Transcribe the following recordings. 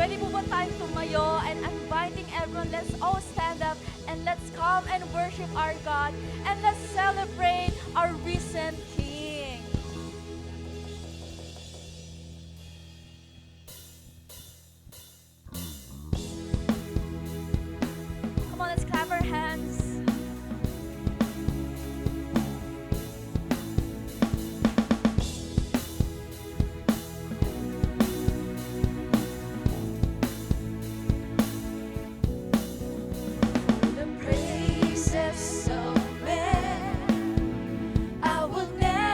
Pwede po ba tayong tumayo, and I'm inviting everyone, let's all stand up and let's come and worship our God and let's celebrate our risen King. Come on, let's clap our hands. The praises of men I will never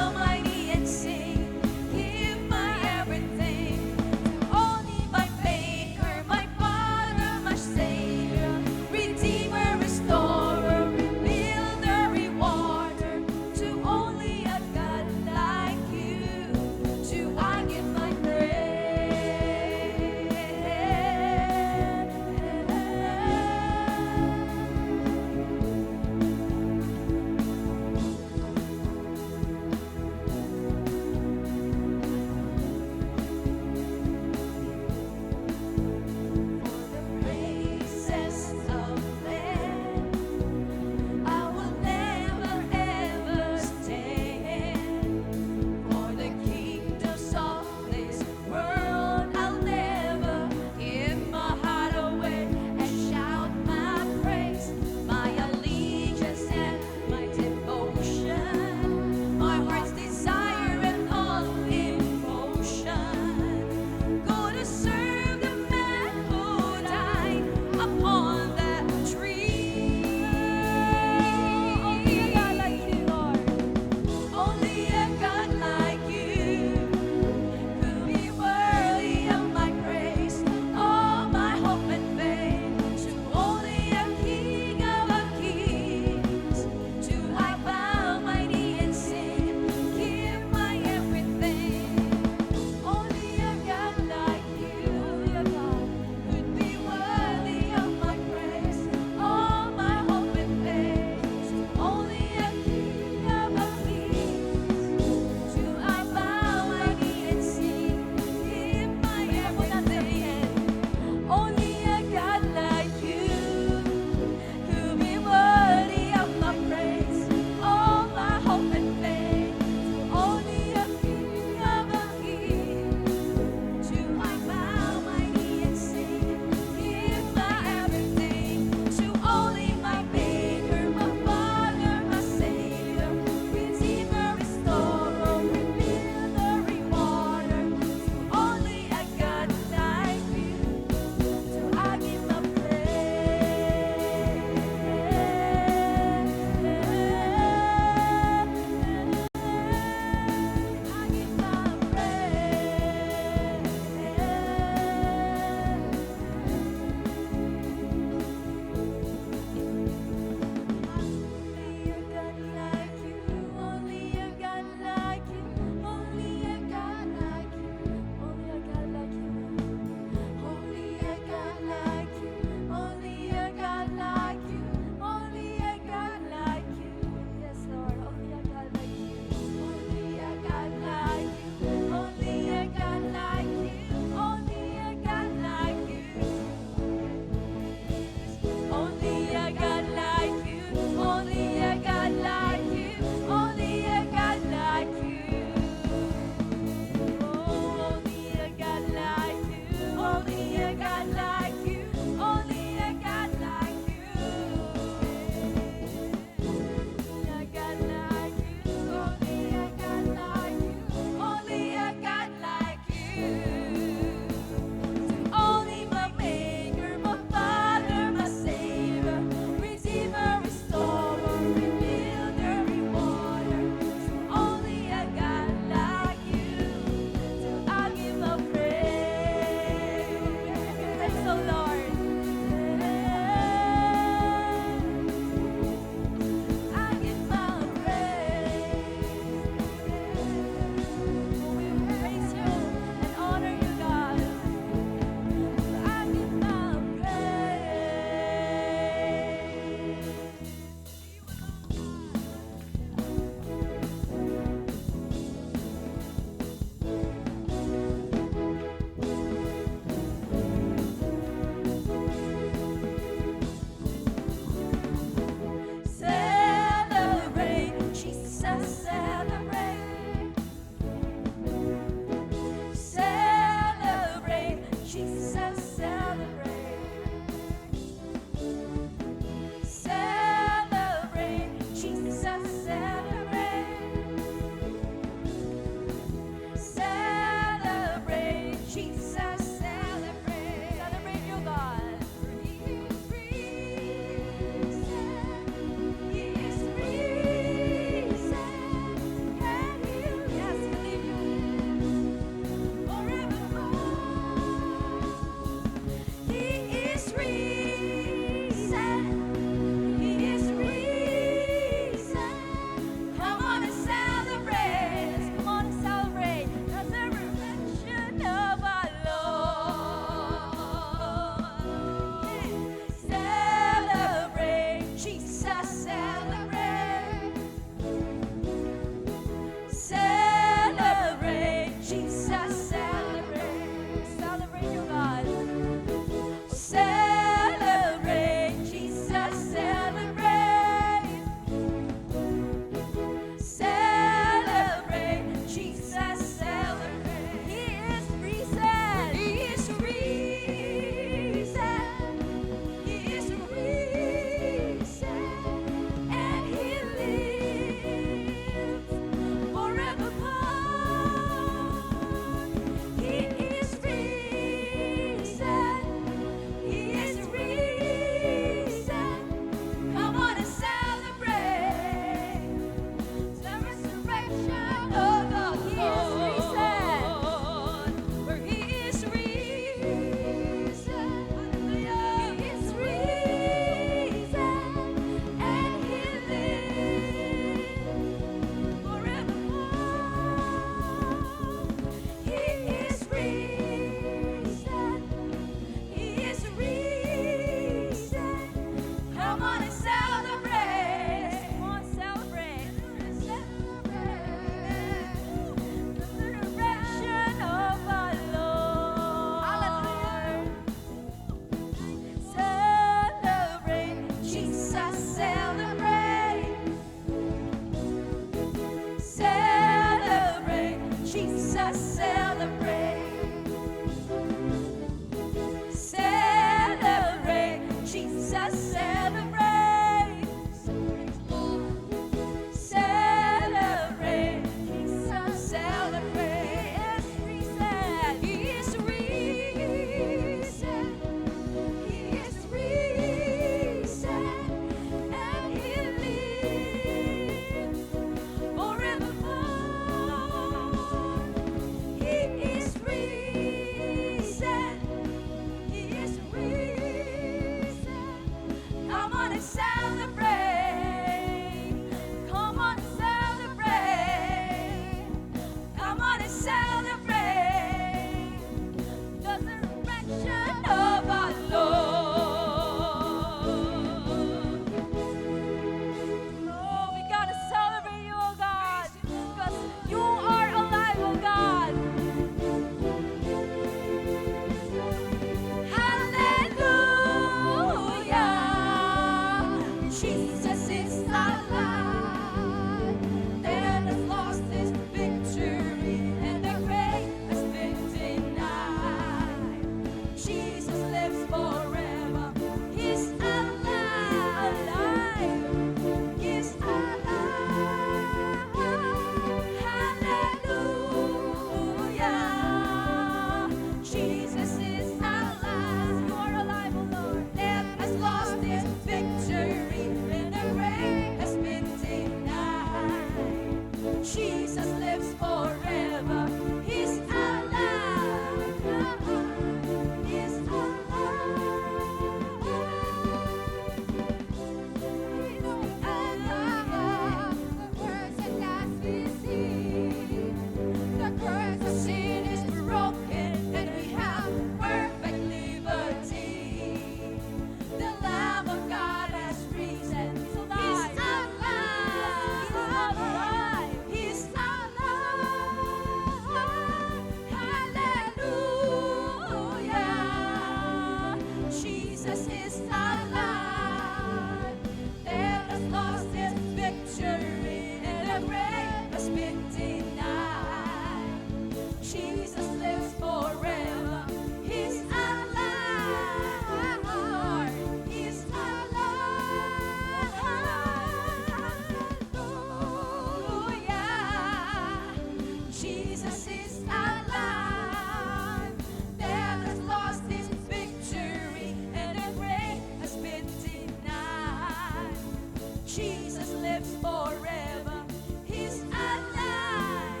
Jesus lives forever. He's alive.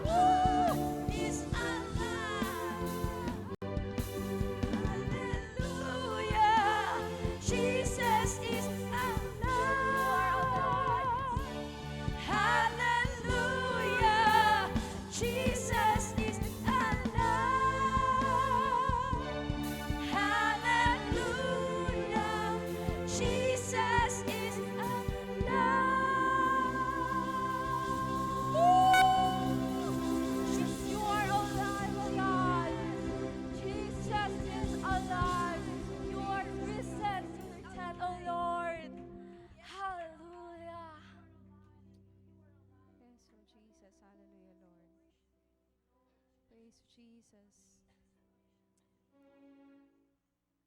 Woo! He's alive. Hallelujah. Jesus is alive. Hallelujah. Jesus is alive. Hallelujah. Jesus is alive. Jesus, you are alive, oh God. Jesus is alive. You are risen to the dead, oh Lord. Hallelujah. Yes, oh Jesus. Hallelujah, Lord. Praise Jesus.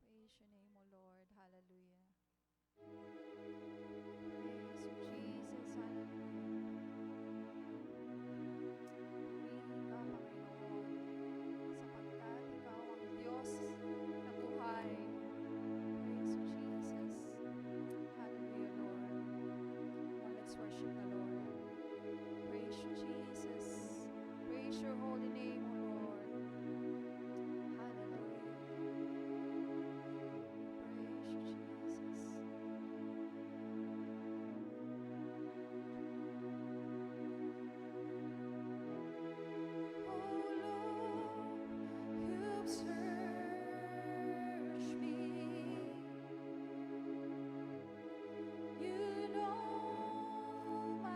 Praise your name, O Lord. Hallelujah. Praise you, Jesus. Hallelujah. Purihin ka, Panginoon, sapagkat Ikaw ang Diyos na buhay. Praise you, Jesus. Hallelujah, Lord. Come on, let's worship the Lord. Praise you, Jesus. Praise your holy name, O Lord. Hallelujah. Praise you, Jesus. Oh Lord, you've searched me. You know my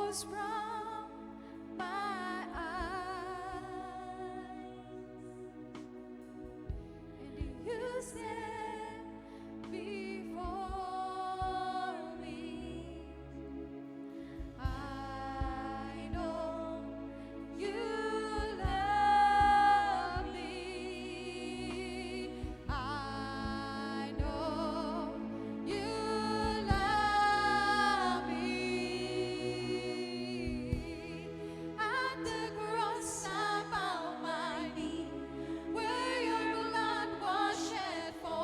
flows from my eyes, and you stand before me. I know you love me. I know you love me. At the cross I bow my knee, where your blood was shed for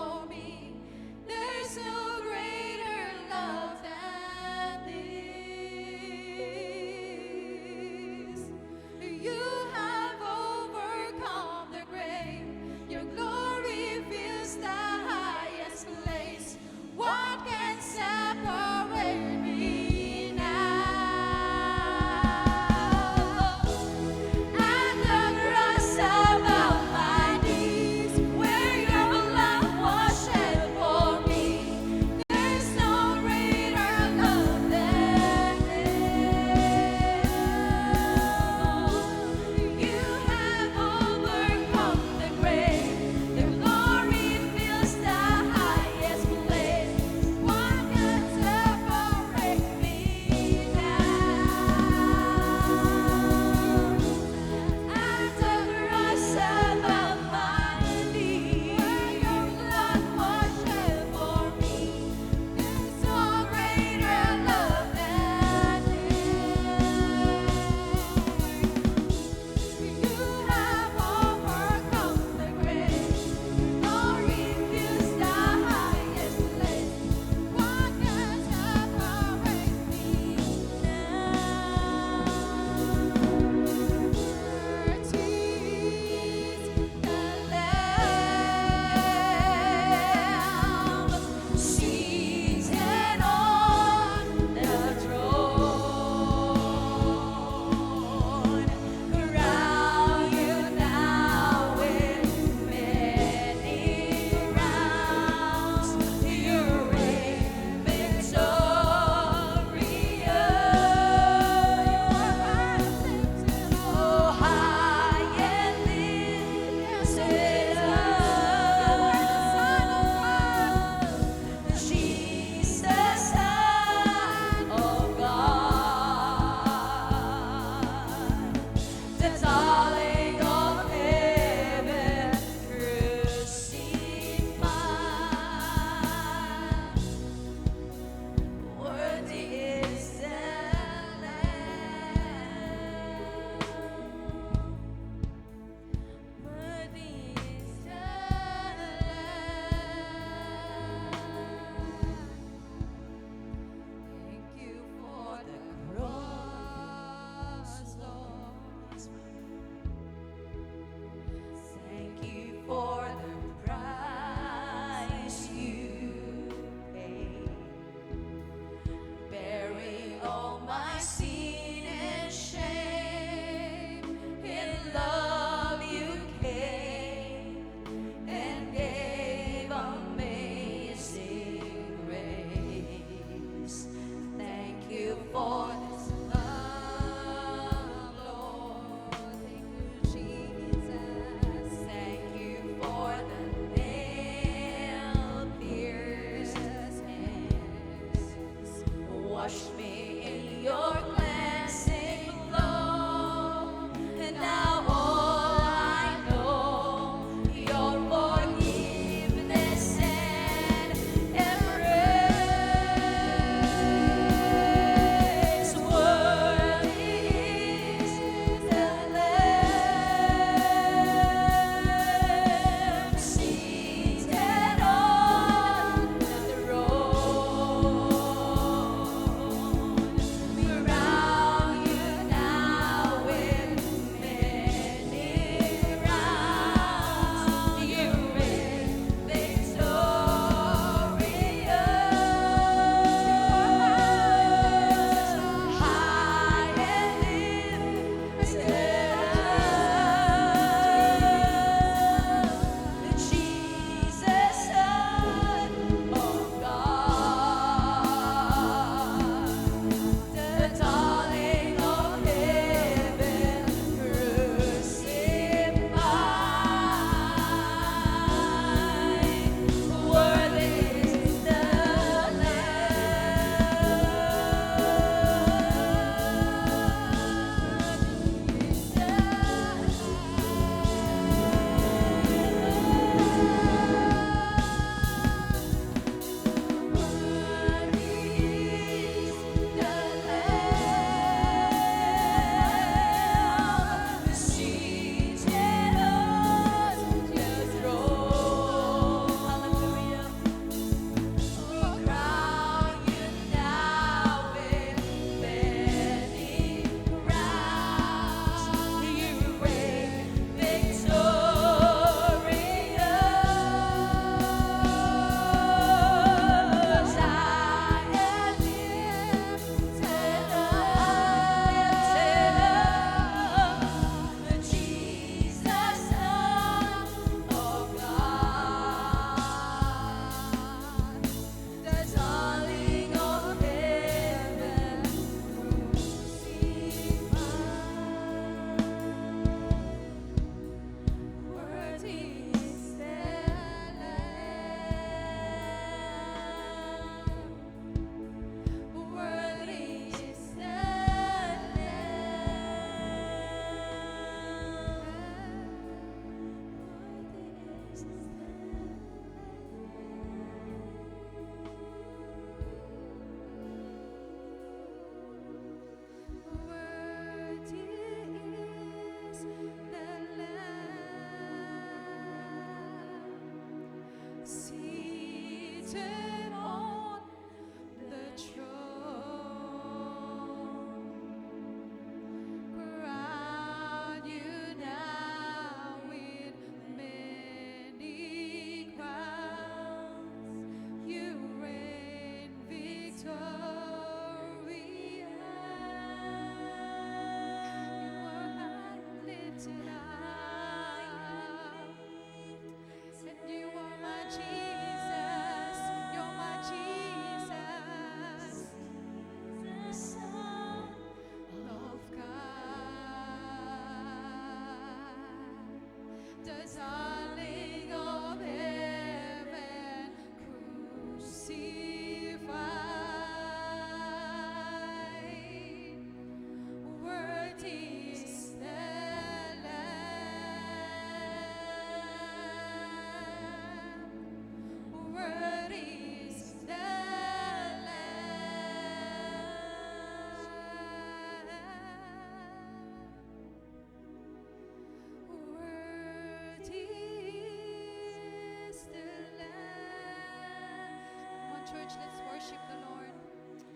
church, let's worship the Lord.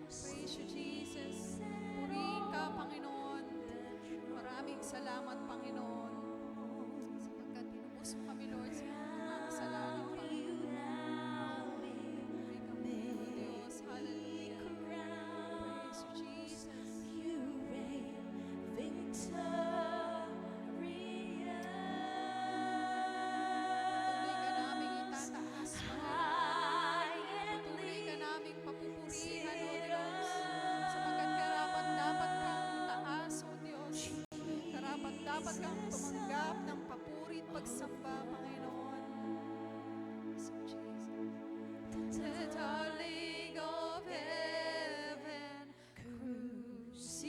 Praise you, Jesus. Purihin ka, Panginoon. Maraming salamat, Panginoon. Sapagkat tinubos mo kami, Lord, sa mga kasalanan, Panginoon. Puri ka po, Diyos. Hallelujah. Praise you, Jesus. Patuloy ka naming itataas, Panginoon. Patuloy ka naming papupurihan, O Diyos. Sapagkat karapat-dapat kang taas, O Diyos. Karapat-dapat kang tumanggap ng papuri at pagsamba, Panginoon. Praise you, Jesus. The darling of heaven, crucified.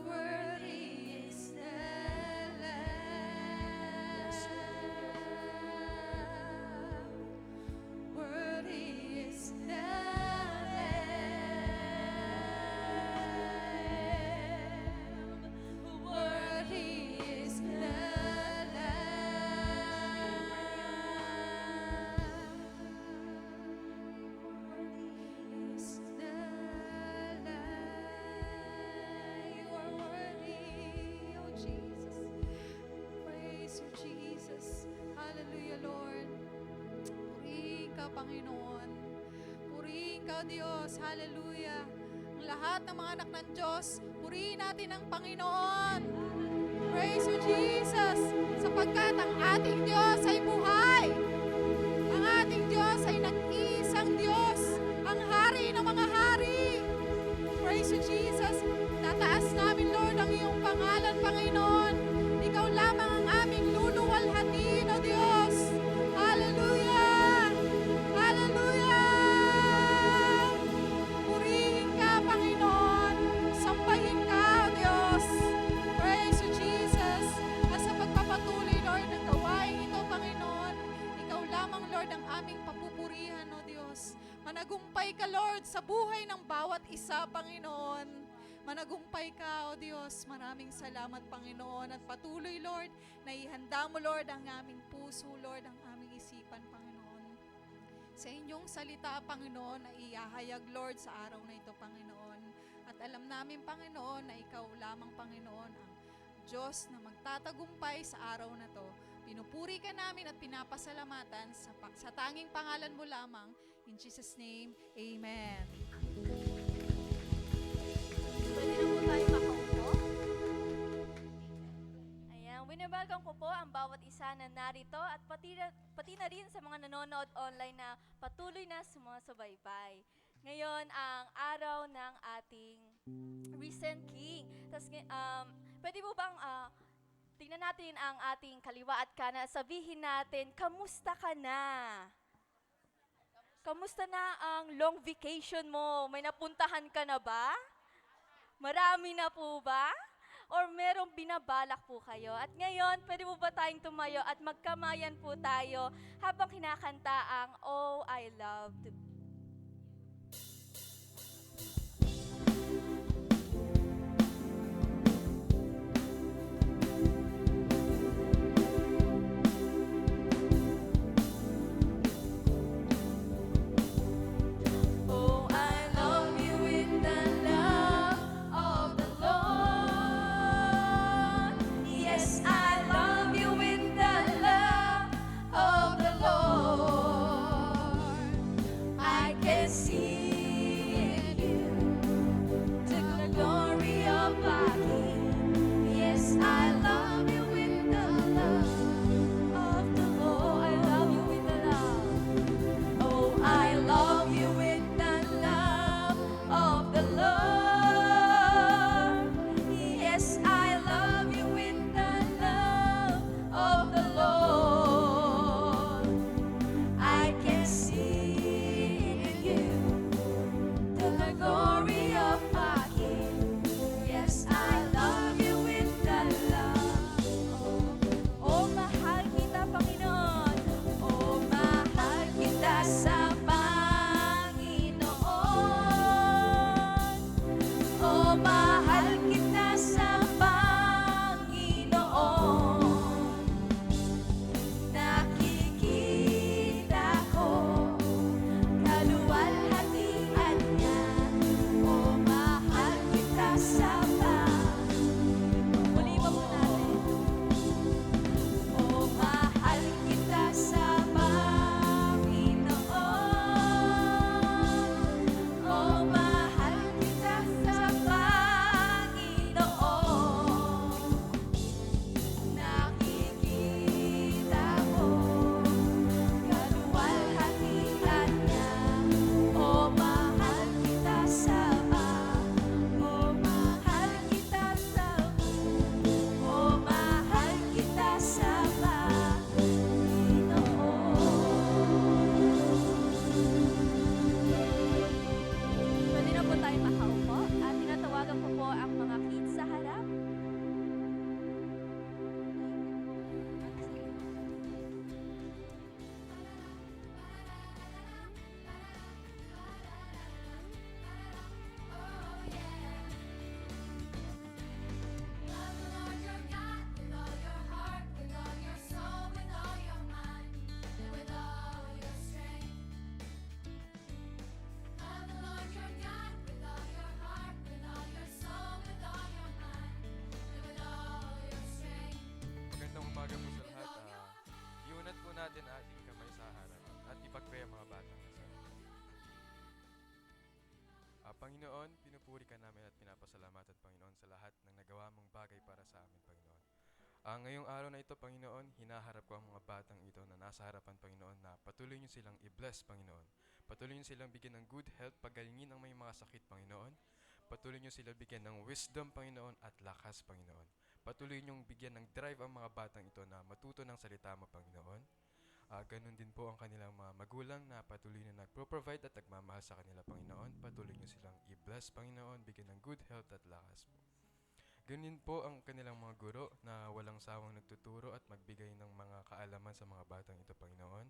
Worthy is the Lamb. Worthy is the Lamb. Worthy is the Lamb. Is the Lamb. You are worthy, oh Jesus. Praise you, Jesus. Hallelujah, Lord. Purihin ka, Panginoon. Purihin ka, Diyos. Hallelujah. Ang lahat ng mga anak ng Diyos, purihin natin ang Panginoon. Praise you, Jesus. Sapagkat ang ating Diyos ay buhay. Ang ating Diyos ay nag-iisang Diyos. Ang hari ng mga hari. Praise you, Jesus. Tataas namin, Lord, ang iyong pangalan, Panginoon. Ikaw lamang ang aming luluwalhatin, O Diyos. Hallelujah! Hallelujah! Purihin ka, Panginoon. Sambahin ka, O Diyos. Praise you, Jesus. At sa pagpapatuloy, Lord, ng gawain ito, Panginoon, ikaw lamang, Lord, ang aming papupurihan, O Diyos. Managumpay ka, Lord, sa buhay ng bawat isa, Panginoon. Managumpay ka, O Diyos. Maraming salamat, Panginoon. At patuloy, Lord, na ihanda mo, Lord, ang aming puso, Lord, ang aming isipan, Panginoon. Sa inyong salita, Panginoon, na iahayag, Lord, sa araw na ito, Panginoon. At alam namin, Panginoon, na ikaw lamang, Panginoon, ang Diyos na magtatagumpay sa araw na to. Pinupuri ka namin at pinapasalamatan sa tanging pangalan mo lamang. In Jesus' name, Amen. Pwede na po tayo makaupo. Ayan, winabelcome ko po ang bawat isa na narito at pati na rin sa mga nanonood online na patuloy na sumusubaybay. Ngayon, ang araw ng ating Risen King. Tapos, pwede po bang tingnan natin ang ating kaliwa at kanan at sabihin natin, kamusta ka na? Kamusta na ang long vacation mo? May napuntahan ka na ba? Marami na po ba? Or merong binabalak po kayo? At ngayon, pwede po ba tayong tumayo at magkamayan po tayo habang kinakanta ang Oh, I Loved You. Oh, I love you with the love of the Lord. Yes, I love you with the love of the Lord. I can see in you the glory of our King. Yes, I love you with the love of the Lord. I love you with the love. Oh, I love you with the love of the Lord. Yes, I love you with the love of the Lord. I can see in you Panginoon, pinupuri ka namin at pinapasalamatan, Panginoon, sa lahat ng nagawa mong bagay para sa amin, Panginoon. Ngayong araw na ito, Panginoon, hinaharap ko ang mga batang ito na nasa harapan, Panginoon, na patuloy niyo silang i-bless, Panginoon. Patuloy niyo silang bigyan ng good health, pagalingin ang may mga sakit, Panginoon. Patuloy niyo silang bigyan ng wisdom, Panginoon, at lakas, Panginoon. Patuloy niyong bigyan ng drive ang mga batang ito na matuto ng salita mo, Panginoon. Ganun din po ang kanilang mga magulang na patuloy na nagpro-provide at nagmamahal sa kanila, Panginoon. Patuloy niyo silang i-bless, Panginoon, bigyan ng good health at lakas po. Ganun din po ang kanilang mga guro na walang sawang nagtuturo at magbigay ng mga kaalaman sa mga batang ito, Panginoon.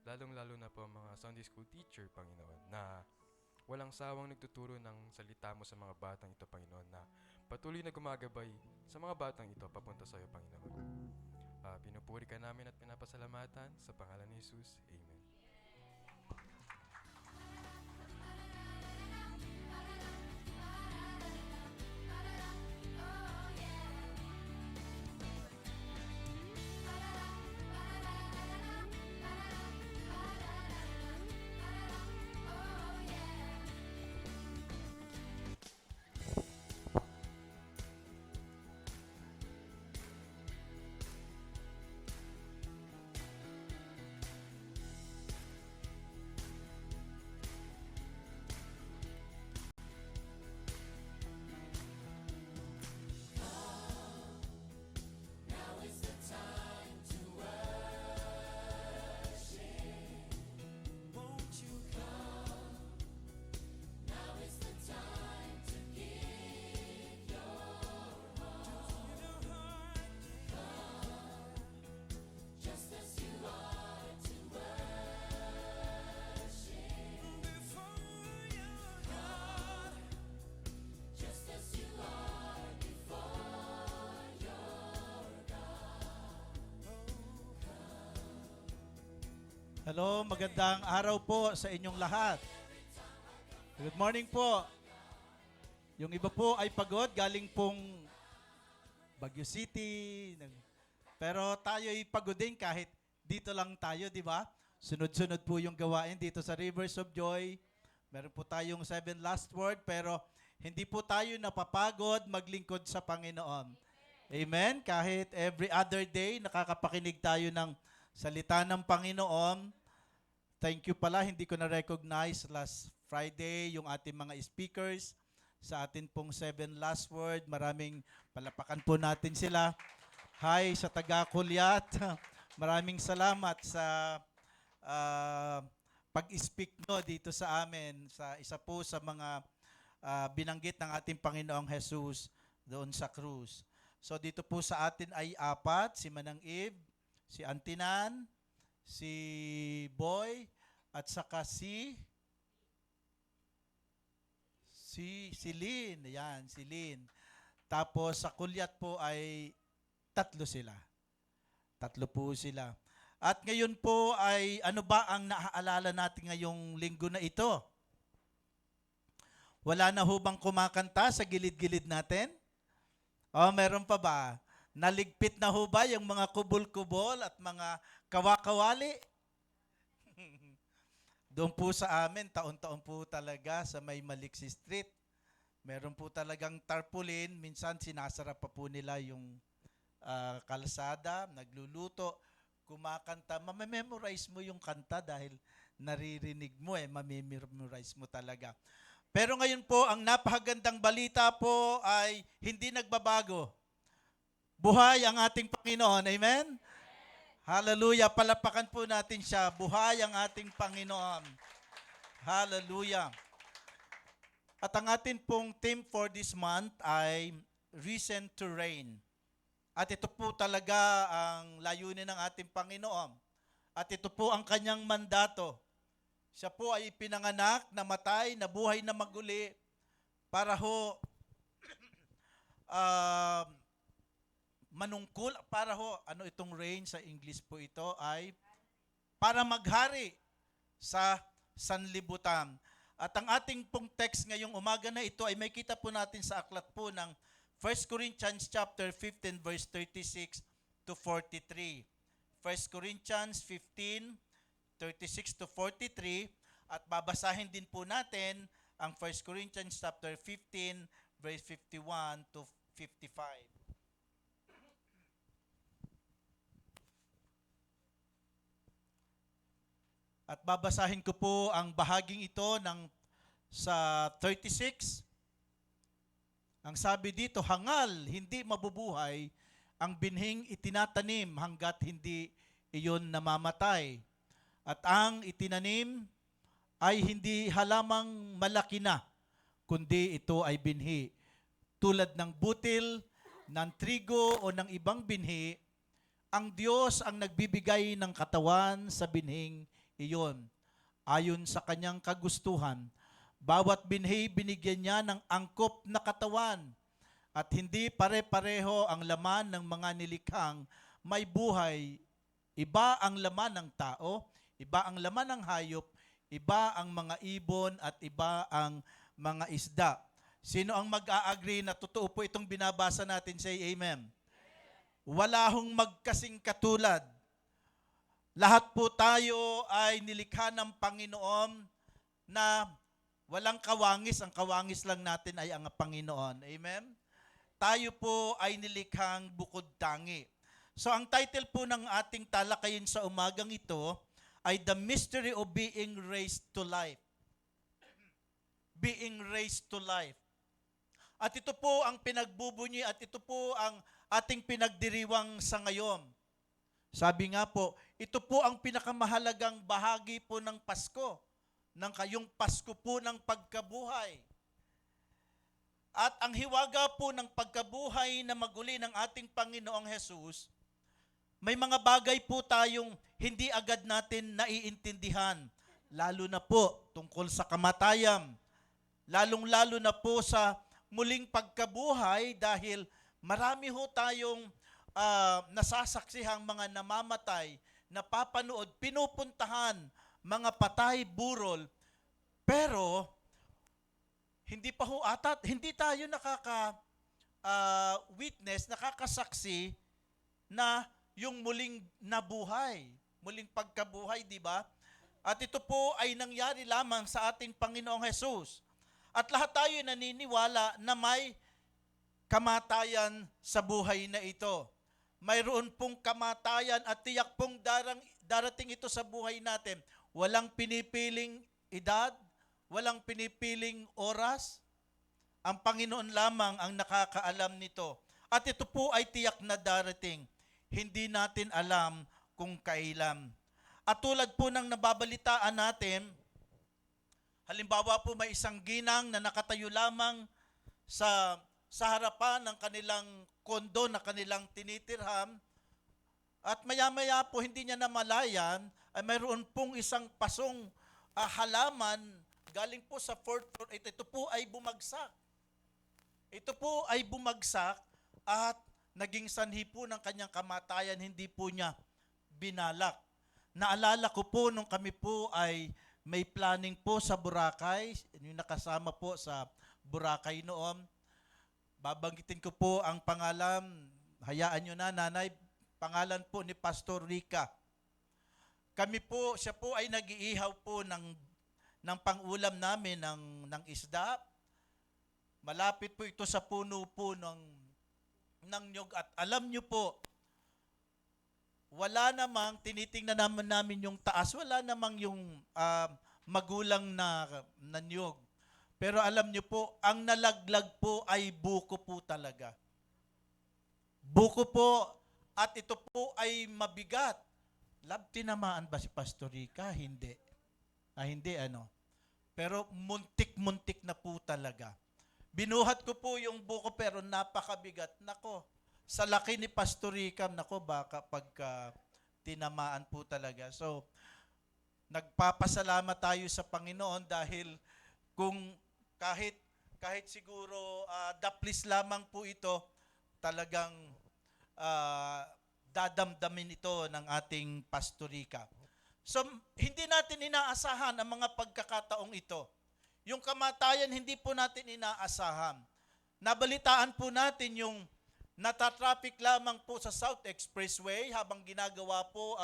Lalong-lalo na po ang mga Sunday School teacher, Panginoon, na walang sawang nagtuturo ng salita mo sa mga batang ito, Panginoon, na patuloy na gumagabay sa mga batang ito papunta sa iyo, Panginoon. Pinupuri ka namin at pinapasalamatan sa pangalan ni Jesus. Amen. Hello, magandang araw po sa inyong lahat. Good morning po. Yung iba po ay pagod, galing pong Baguio City. Pero tayo ay pagod din kahit dito lang tayo, di ba? Sunod-sunod po yung gawain dito sa Rivers of Joy. Meron po tayong 7 last word, pero hindi po tayo napapagod maglingkod sa Panginoon. Amen? Kahit every other day, nakakapakinig tayo ng salita ng Panginoon. Thank you pala, hindi ko na-recognize last Friday yung ating mga speakers sa atin pong 7 last word. Maraming palapakan po natin sila. Hi sa taga-Kulyat. Maraming salamat sa pag-speak no dito sa amin sa isa po sa mga binanggit ng ating Panginoong Jesus doon sa krus. So dito po sa atin ay 4, si Manang Eve, si Antinan, si Boy, at saka si Lynn. Ayan, si Lynn. Tapos sa Kulyat po ay 3 sila. 3 po sila. At ngayon po ay ano ba ang naaalala natin ngayong linggo na ito? Wala na ho bang kumakanta sa gilid-gilid natin? O, meron pa ba? Naligpit na ho ba yung mga kubol-kubol at mga kawakawali? Doon po sa amin, taon-taon po talaga sa may Maliksi Street. Meron po talagang tarpaulin. Minsan sinasara pa po nila yung kalsada, nagluluto, kumakanta. Mamememorize mo yung kanta dahil naririnig mo mamememorize mo talaga. Pero ngayon po, ang napakagandang balita po ay hindi nagbabago. Buhay ang ating Panginoon. Amen? Hallelujah. Palapakan po natin siya. Buhay ang ating Panginoon. Hallelujah. At ang atin pong theme for this month ay Reason to Reign. At ito po talaga ang layunin ng ating Panginoon. At ito po ang kanyang mandato. Siya po ay pinanganak, namatay, nabuhay na maguli para ho manungkul, para ho, ano itong reign sa English po ito ay para maghari sa sanlibutan. At ang ating pong text ngayong umaga na ito ay may kita po natin sa aklat po ng 1 Corinthians chapter 15 verse 36 to 43. 1 Corinthians 15, 36 to 43 at babasahin din po natin ang 1 Corinthians chapter 15, verse 51 to 55. At babasahin ko po ang bahaging ito sa 36. Ang sabi dito, hangal, hindi mabubuhay ang binhing itinatanim hanggat hindi iyon namamatay. At ang itinanim ay hindi halamang malaki na, kundi ito ay binhi. Tulad ng butil, ng trigo o ng ibang binhi, ang Diyos ang nagbibigay ng katawan sa binhing iyon. Ayon sa kanyang kagustuhan, bawat binhi binigyan niya ng angkop na katawan at hindi pare-pareho ang laman ng mga nilikhang may buhay. Iba ang laman ng tao, iba ang laman ng hayop, iba ang mga ibon at iba ang mga isda. Sino ang mag-a-agree na totoo po itong binabasa natin? Say amen. Wala hong magkasing katulad. Lahat po tayo ay nilikha ng Panginoon na walang kawangis. Ang kawangis lang natin ay ang Panginoon. Amen? Tayo po ay nilikhang bukod tangi. So ang title po ng ating talakayin sa umagang ito ay The Mystery of Being Raised to Life. Being raised to life. At ito po ang pinagbubunyi at ito po ang ating pinagdiriwang sa ngayon. Sabi nga po, ito po ang pinakamahalagang bahagi po ng Pasko, ng kayong Pasko po ng pagkabuhay. At ang hiwaga po ng pagkabuhay na maguli ng ating Panginoong Hesus, may mga bagay po tayong hindi agad natin naiintindihan, lalo na po tungkol sa kamatayan, lalong-lalo na po sa muling pagkabuhay dahil marami ho tayong nasasaksihang mga namamatay, napapanood, pinupuntahan, mga patay, burol, pero hindi pa ho atat, hindi tayo witness, nakakasaksi na yung muling nabuhay, muling pagkabuhay, di ba? At ito po ay nangyari lamang sa ating Panginoong Hesus. At lahat tayo naniniwala na may kamatayan sa buhay na ito. Mayroon pong kamatayan at tiyak pong darating ito sa buhay natin. Walang pinipiling edad, walang pinipiling oras. Ang Panginoon lamang ang nakakaalam nito. At ito po ay tiyak na darating. Hindi natin alam kung kailan. At tulad po ng nababalitaan natin, halimbawa po may isang ginang na nakatayo lamang sa harapan ng kanilang kondo na kanilang tinitirhan at maya-maya po hindi niya namalayan ay mayroon pong isang pasong halaman galing po sa fourth floor. Ito po ay bumagsak. Ito po ay bumagsak at naging sanhi po ng kanyang kamatayan, hindi po niya binalak. Naalala ko po nung kami po ay may planning po sa Boracay, yung nakasama po sa Boracay noon. Babanggitin ko po ang pangalan, hayaan nyo na nanay, pangalan po ni Pastor Rica. Kami po, siya po ay nag-iihaw po ng pangulam namin ng isda. Malapit po ito sa puno po ng nyug. At alam nyo po, wala namang, tinitingnan namin yung taas, wala namang yung magulang na nyug. Pero alam nyo po, ang nalaglag po ay buko po talaga. Buko po, at ito po ay mabigat. Lab, tinamaan ba si Pastor Rica? Hindi. Hindi ano. Pero muntik-muntik na po talaga. Binuhat ko po yung buko pero napakabigat. Nako, sa laki ni Pastor Rica, nako baka pagka tinamaan po talaga. So, nagpapasalamat tayo sa Panginoon dahil kung kahit siguro daplis lamang po ito, talagang dadamdamin ito ng ating Pastor Rica. So, hindi natin inaasahan ang mga pagkakataong ito. Yung kamatayan, hindi po natin inaasahan. Nabalitaan po natin yung natatraffic lamang po sa South Expressway habang ginagawa po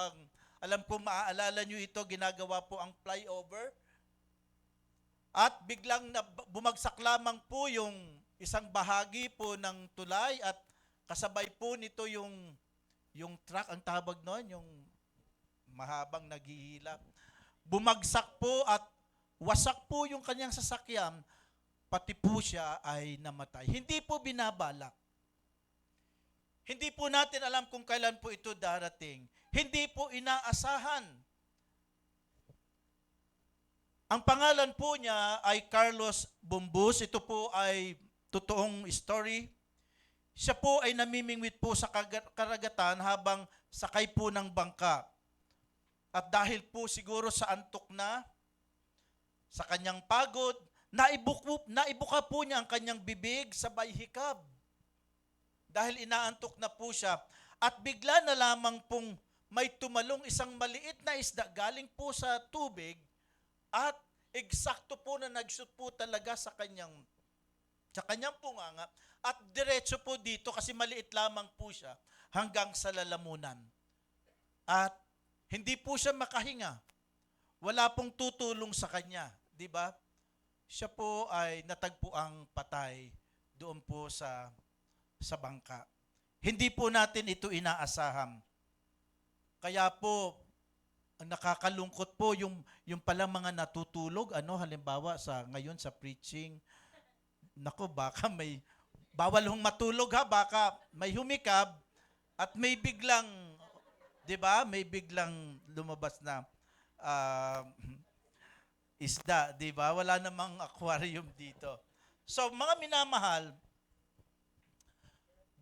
alam ko maaalala nyo ito, ginagawa po ang flyover. At biglang bumagsak lamang po yung isang bahagi po ng tulay at kasabay po nito yung truck, ang tawag noon, yung mahabang naghihila. Bumagsak po at wasak po yung kanyang sasakyan, pati po siya ay namatay. Hindi po binabalak. Hindi po natin alam kung kailan po ito darating. Hindi po inaasahan. Ang pangalan po niya ay Carlos Bumbus. Ito po ay totoong story. Siya po ay namimingwit po sa karagatan habang sakay po ng bangka. At dahil po siguro sa antok na, sa kanyang pagod, naibuka po niya ang kanyang bibig sabay hikab. Dahil inaantok na po siya. At bigla na lamang pong may tumalong isang maliit na isda galing po sa tubig at eksakto po na nagshoot po talaga sa kanyang punganga at diretso po dito kasi maliit lamang po siya hanggang sa lalamunan. At hindi po siya makahinga. Wala pong tutulong sa kanya, di ba? Siya po ay natagpuang patay doon po sa bangka. Hindi po natin ito inaasahan. Kaya po, ang nakakalungkot po yung palang mga natutulog, halimbawa ngayon sa preaching, nako baka bawal hong matulog ha, baka may humikab at may biglang, 'di ba? May biglang lumabas na isda, 'di ba? Wala namang aquarium dito. So, mga minamahal,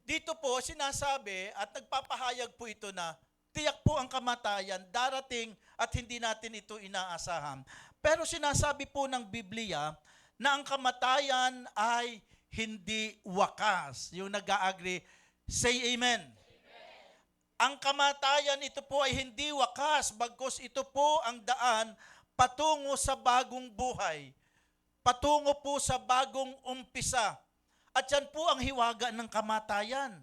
dito po sinasabi at nagpapahayag po ito na tiyak po ang kamatayan darating at hindi natin ito inaasahan. Pero sinasabi po ng Biblia na ang kamatayan ay hindi wakas. Yung nag-a-agree, say amen. Ang kamatayan ito po ay hindi wakas, bagkus ito po ang daan patungo sa bagong buhay. Patungo po sa bagong umpisa. At yan po ang hiwaga ng kamatayan.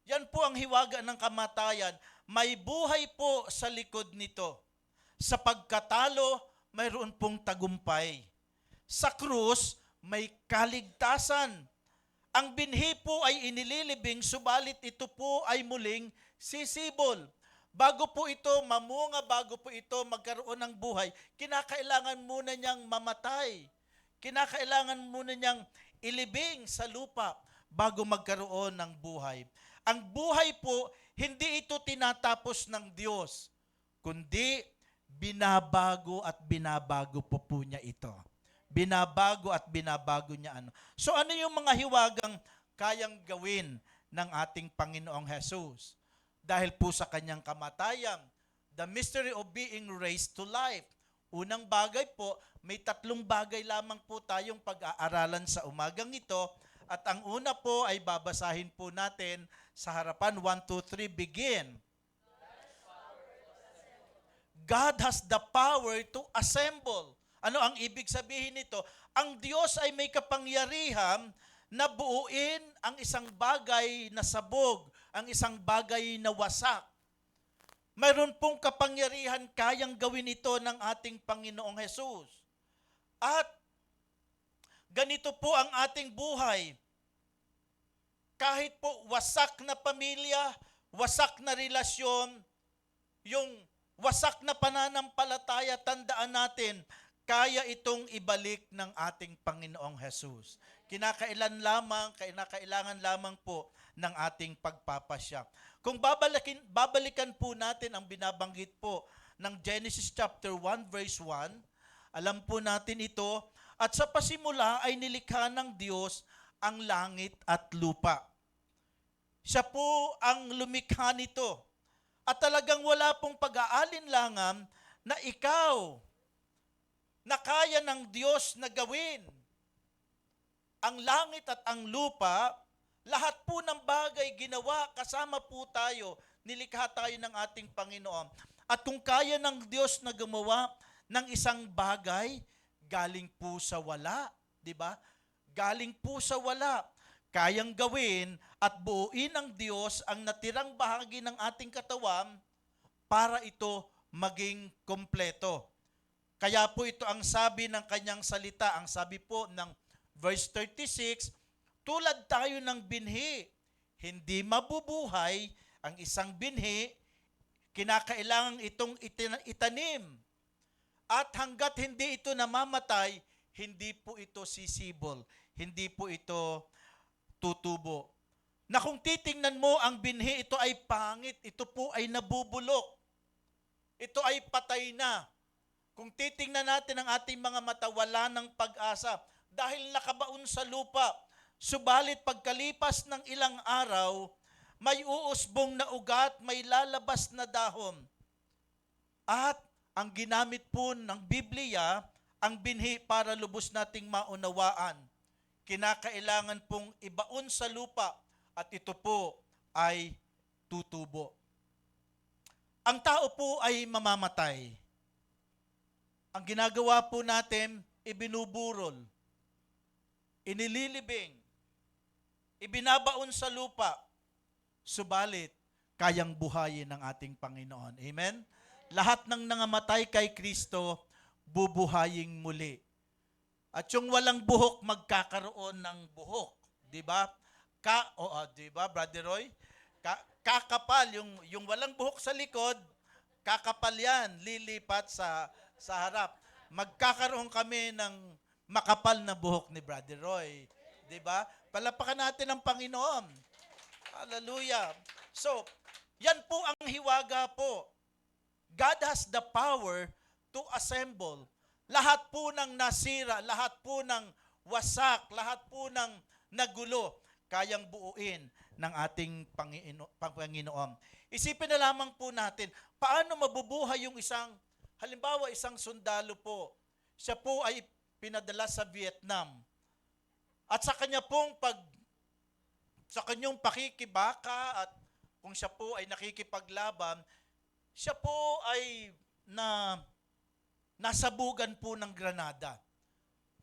Yan po ang hiwaga ng kamatayan. May buhay po sa likod nito. Sa pagkatalo, mayroon pong tagumpay. Sa krus, may kaligtasan. Ang binhi po ay inililibing, subalit ito po ay muling sisibol. Bago po ito mamunga, bago po ito magkaroon ng buhay, kinakailangan muna niyang mamatay. Kinakailangan muna niyang ilibing sa lupa bago magkaroon ng buhay. Ang buhay po, hindi ito tinatapos ng Diyos, kundi binabago at binabago po niya ito. Binabago at binabago niya . So ano yung mga hiwagang kayang gawin ng ating Panginoong Jesus? Dahil po sa kanyang kamatayan, the mystery of being raised to life. Unang bagay po, may 3 bagay lamang po tayong pag-aaralan sa umagang ito. At ang una po ay babasahin po natin sa harapan. 1, 2, 3, begin. God has the power to assemble. Ano ang ibig sabihin nito? Ang Diyos ay may kapangyarihan na buuin ang isang bagay na sabog, ang isang bagay na wasak. Mayroon pong kapangyarihan kayang gawin ito ng ating Panginoong Jesus. At ganito po ang ating buhay. Kahit po wasak na pamilya, wasak na relasyon, yung wasak na pananampalataya, tandaan natin, kaya itong ibalik ng ating Panginoong Jesus. Kinakailangan lamang po ng ating pagpapasya. Kung babalikan po natin ang binabanggit po ng Genesis chapter 1 verse 1, alam po natin ito, at sa pasimula ay nilikha ng Diyos ang langit at lupa. Siya po ang lumikha nito. At talagang wala pong pag-aalinlangan na ikaw na kaya ng Diyos na gawin. Ang langit at ang lupa, lahat po ng bagay ginawa, kasama po tayo, nilikha tayo ng ating Panginoon. At kung kaya ng Diyos na gumawa ng isang bagay, galing po sa wala, di ba? Galing po sa wala. Kayang gawin at buuin ng Diyos ang natirang bahagi ng ating katawan para ito maging kompleto. Kaya po ito ang sabi ng kanyang salita. Ang sabi po ng verse 36, tulad tayo ng binhi, hindi mabubuhay ang isang binhi, kinakailangan itong itanim. At hanggat hindi ito namamatay, hindi po ito sisibol, hindi po ito tutubo. Na kung titingnan mo ang binhi, ito ay pangit, ito po ay nabubulok, ito ay patay na. Kung titingnan natin ang ating mga mata, wala ng pag-asa dahil nakabaon sa lupa. Subalit pagkalipas ng ilang araw, may uusbong na ugat, may lalabas na dahon. At ang ginamit po ng Biblia, ang binhi para lubos nating maunawaan. Kinakailangan pong ibaon sa lupa at ito po ay tutubo. Ang tao po ay mamamatay. Ang ginagawa po natin, ibinuburol, inililibing, ibinabaon sa lupa, subalit kayang buhayin ng ating Panginoon. Amen? Lahat ng nangamatay kay Kristo, bubuhaying muli. At yung walang buhok, magkakaroon ng buhok. Di ba? Di ba, Brother Roy? Kakapal, yung walang buhok sa likod, kakapal yan, lilipat sa harap. Magkakaroon kami ng makapal na buhok ni Brother Roy. Di ba? Palapakan natin ang Panginoon. Hallelujah. So, yan po ang hiwaga po. God has the power to assemble. Lahat po ng nasira, lahat po ng wasak, lahat po ng nagulo, kayang buuin ng ating Panginoon. Isipin na lamang po natin, paano mabubuhay yung halimbawa isang sundalo po, siya po ay pinadala sa Vietnam. At sa kanyang pakikibaka at kung siya po ay nakikipaglaban, siya po ay nasabugan po ng granada.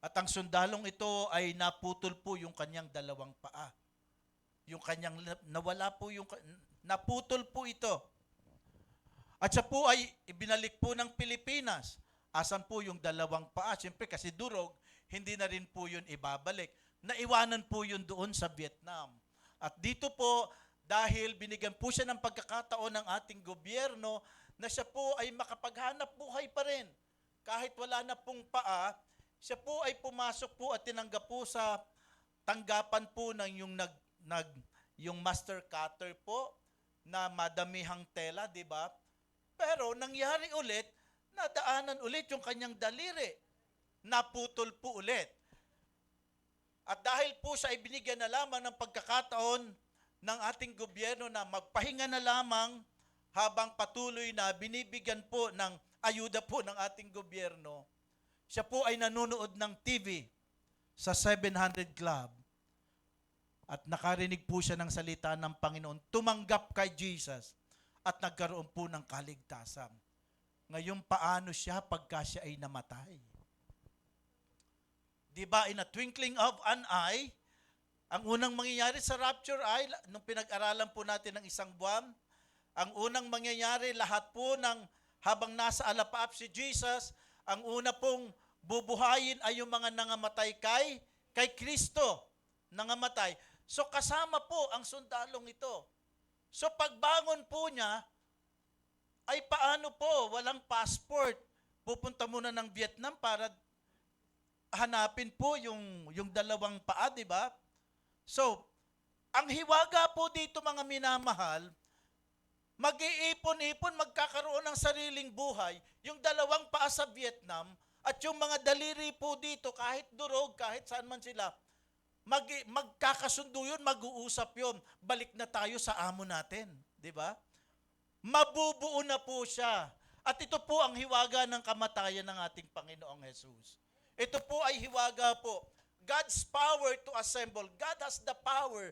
At ang sundalong ito ay naputol po yung kanyang dalawang paa. Naputol po ito. At siya po ay ibinalik po ng Pilipinas. Asan po yung dalawang paa? Siyempre kasi durog, hindi na rin po yun ibabalik. Naiwanan po yun doon sa Vietnam. At dito po, dahil binigyan po siya ng pagkakataon ng ating gobyerno na siya po ay makapaghanap buhay pa rin. Kahit wala na pong paa, siya po ay pumasok po at tinanggap po sa tanggapan po ng yung master cutter po na madamihang tela, di ba? Pero nangyari ulit, nadaanan ulit yung kanyang daliri. Naputol po ulit. At dahil po siya ay binigyan na lamang ng pagkakataon ng ating gobyerno na magpahinga na lamang habang patuloy na binibigyan po ng ayuda po ng ating gobyerno, siya po ay nanonood ng TV sa 700 Club at nakarinig po siya ng salita ng Panginoon, tumanggap kay Jesus at nagkaroon po ng kaligtasan. Ngayon, paano siya pagka siya ay namatay? Diba, in a twinkling of an eye, ang unang mangyayari sa rapture ay, nung pinag-aralan po natin ng isang buwan, ang unang mangyayari, lahat po habang nasa alapaap si Jesus, ang una pong bubuhayin ay yung mga nangamatay kay Kristo. Nangamatay. So kasama po ang sundalong ito. So pagbangon po niya, ay paano po? Walang passport. Pupunta muna ng Vietnam para hanapin po yung dalawang paa, di ba? So, ang hiwaga po dito mga minamahal, mag-iipon-ipon, magkakaroon ng sariling buhay, yung dalawang paa sa Vietnam, at yung mga daliri po dito, kahit durog, kahit saan man sila, magkakasundo yun, mag-uusap yun, balik na tayo sa amo natin. Di ba? Mabubuo na po siya. At ito po ang hiwaga ng kamatayan ng ating Panginoong Jesus. Ito po ay hiwaga po. God's power to assemble. God has the power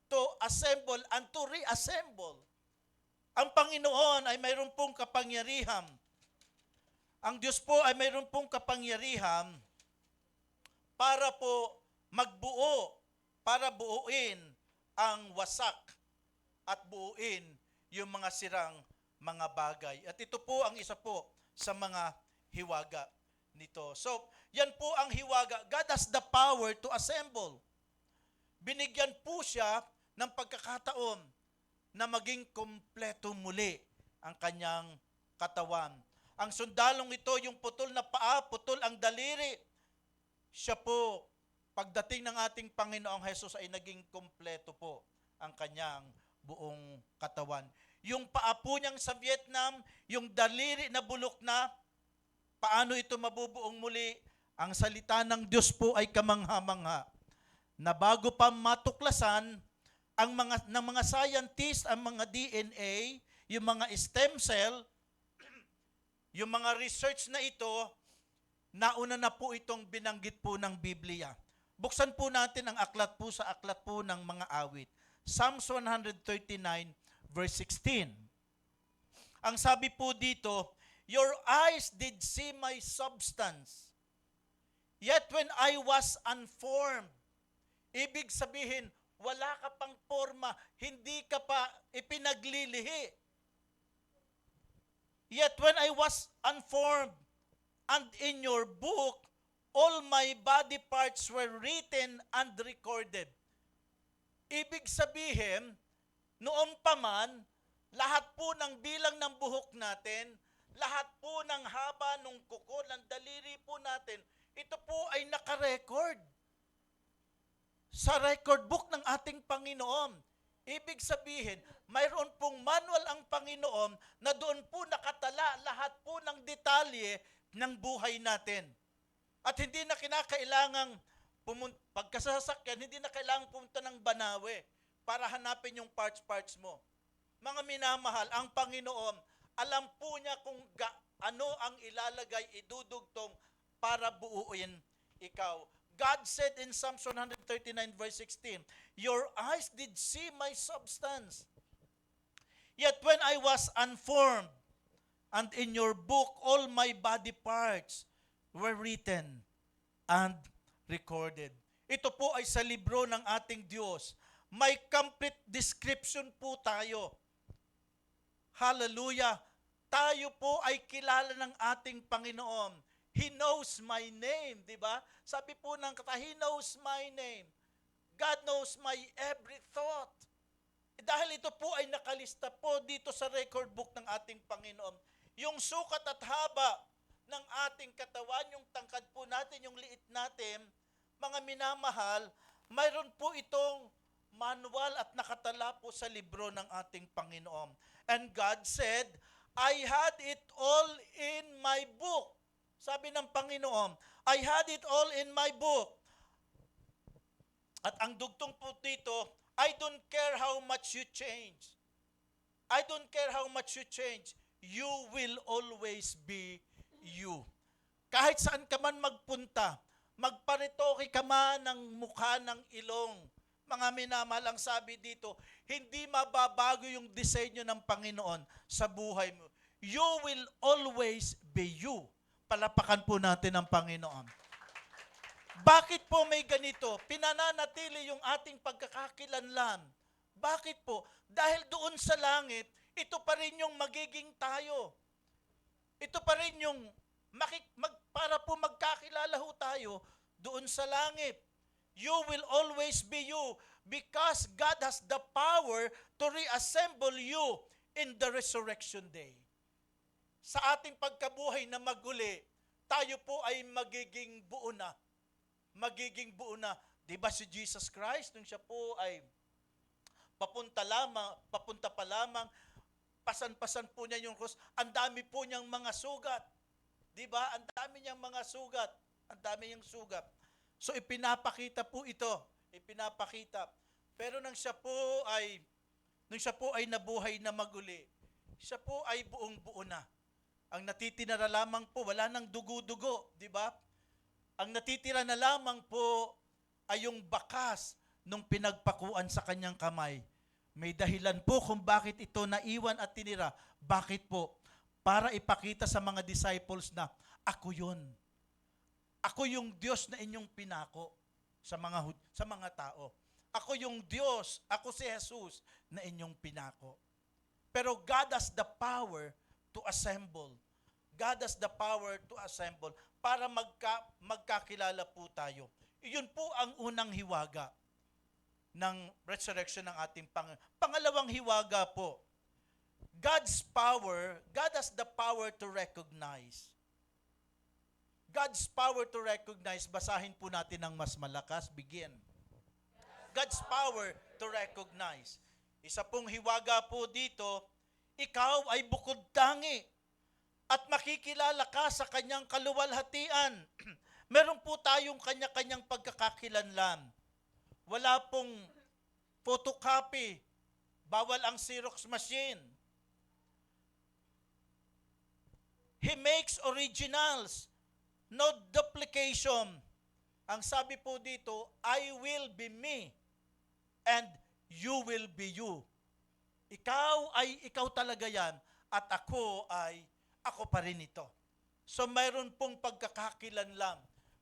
to assemble and to reassemble. Ang Panginoon ay mayroon pong kapangyarihan. Ang Diyos po ay mayroon pong kapangyarihan para po magbuo, para buuin ang wasak at buuin yung mga sirang mga bagay. At ito po ang isa po sa mga hiwaga. nito. So, yan po ang hiwaga. God has the power to assemble. Binigyan po siya ng pagkakataon na maging kompleto muli ang kanyang katawan. Ang sundalong ito, yung putol na paa, putol ang daliri, siya po, pagdating ng ating Panginoong Hesus ay naging kompleto po ang kanyang buong katawan. Yung paa po niyang sa Vietnam, yung daliri na bulok na, paano ito mabubuong muli? Ang salita ng Diyos po ay kamangha-mangha na bago pa matuklasan ng mga scientist, ang mga DNA, yung mga stem cell, yung mga research na ito, nauna na po itong binanggit po ng Biblia. Buksan po natin ang aklat po ng mga awit. Psalms 139 verse 16. Ang sabi po dito, your eyes did see my substance, yet when I was unformed. Ibig sabihin, wala ka pang forma, hindi ka pa ipinaglilihi. Yet when I was unformed, and in your book, all my body parts were written and recorded. Ibig sabihin, noon pa man, lahat po ng bilang ng buhok natin, lahat po ng haba ng kuko, ng daliri po natin, ito po ay nakarecord sa record book ng ating Panginoon. Ibig sabihin, mayroon pong manual ang Panginoon na doon po nakatala lahat po ng detalye ng buhay natin. At hindi na kinakailangang pagkasasakyan, hindi na kailangang pumunta ng Banawe para hanapin yung parts mo. Mga minamahal, ang Panginoon, alam po niya kung ano ang ilalagay, idudugtong para buuin ikaw. God said in Psalms 139 verse 16, your eyes did see my substance. Yet when I was unformed, and in your book all my body parts were written and recorded. Ito po ay sa libro ng ating Diyos. May complete description po tayo. Hallelujah! Tayo po ay kilala ng ating Panginoon. He knows my name, di ba? Sabi po ng kata, He knows my name. God knows my every thought. Dahil ito po ay nakalista po dito sa record book ng ating Panginoon. Yung sukat at haba ng ating katawan, yung tangkad po natin, yung liit natin, mga minamahal, mayroon po itong manual at nakatala po sa libro ng ating Panginoon. And God said, I had it all in my book. Sabi ng Panginoon, I had it all in my book. At ang dugtong po dito, I don't care how much you change. I don't care how much you change. You will always be you. Kahit saan ka man magpunta, magparitoke ka man ng mukha ng ilong. Mga minamahal, ang sabi dito, hindi mababago yung disenyo ng Panginoon sa buhay mo. You will always be you. Palapakan po natin ang Panginoon. Bakit po may ganito? Pinananatili yung ating pagkakakilanlan. Bakit po? Dahil doon sa langit, ito pa rin yung magiging tayo. Ito pa rin yung para po magkakilala ho tayo doon sa langit. You will always be you because God has the power to reassemble you in the resurrection day. Sa ating pagkabuhay na maguli, tayo po ay magiging buo na. Magiging buo na. Diba si Jesus Christ, nung siya po ay papunta pa lamang, pasan-pasan po niya yung cross, ang dami po niyang mga sugat. Diba? Ang dami niyang mga sugat. Ang dami niyang sugat. So ipinapakita po ito. Ipinapakita. Pero nung siya po ay nabuhay na maguli, siya po ay buong-buo na. Ang natitinara lamang po, wala nang dugo-dugo, di ba? Ang natitira na lamang po ay yung bakas nung pinagpakuan sa kanyang kamay. May dahilan po kung bakit ito naiwan at tinira. Bakit po? Para ipakita sa mga disciples na, ako yun. Ako yung Diyos na inyong pinako sa mga tao. Ako yung Diyos, ako si Jesus na inyong pinako. Pero God has the power to assemble. God has the power to assemble. para magkakilala po tayo. Iyon po ang unang hiwaga ng resurrection ng ating Pangalawang hiwaga po, God's power, God has the power to recognize. God's power to recognize, basahin po natin ng mas malakas, begin. God's power to recognize. Isa pong hiwaga po dito, ikaw ay bukod tangi at makikilala ka sa kanyang kaluwalhatian. Meron po tayong kanya-kanyang pagkakakilanlan. Wala pong photocopy. Bawal ang Xerox machine. He makes originals, no duplication. Ang sabi po dito, I will be me and you will be you. Ikaw ay ikaw talaga yan at ako ay ako pa rin ito. So mayroon pong pagkakakilanlan.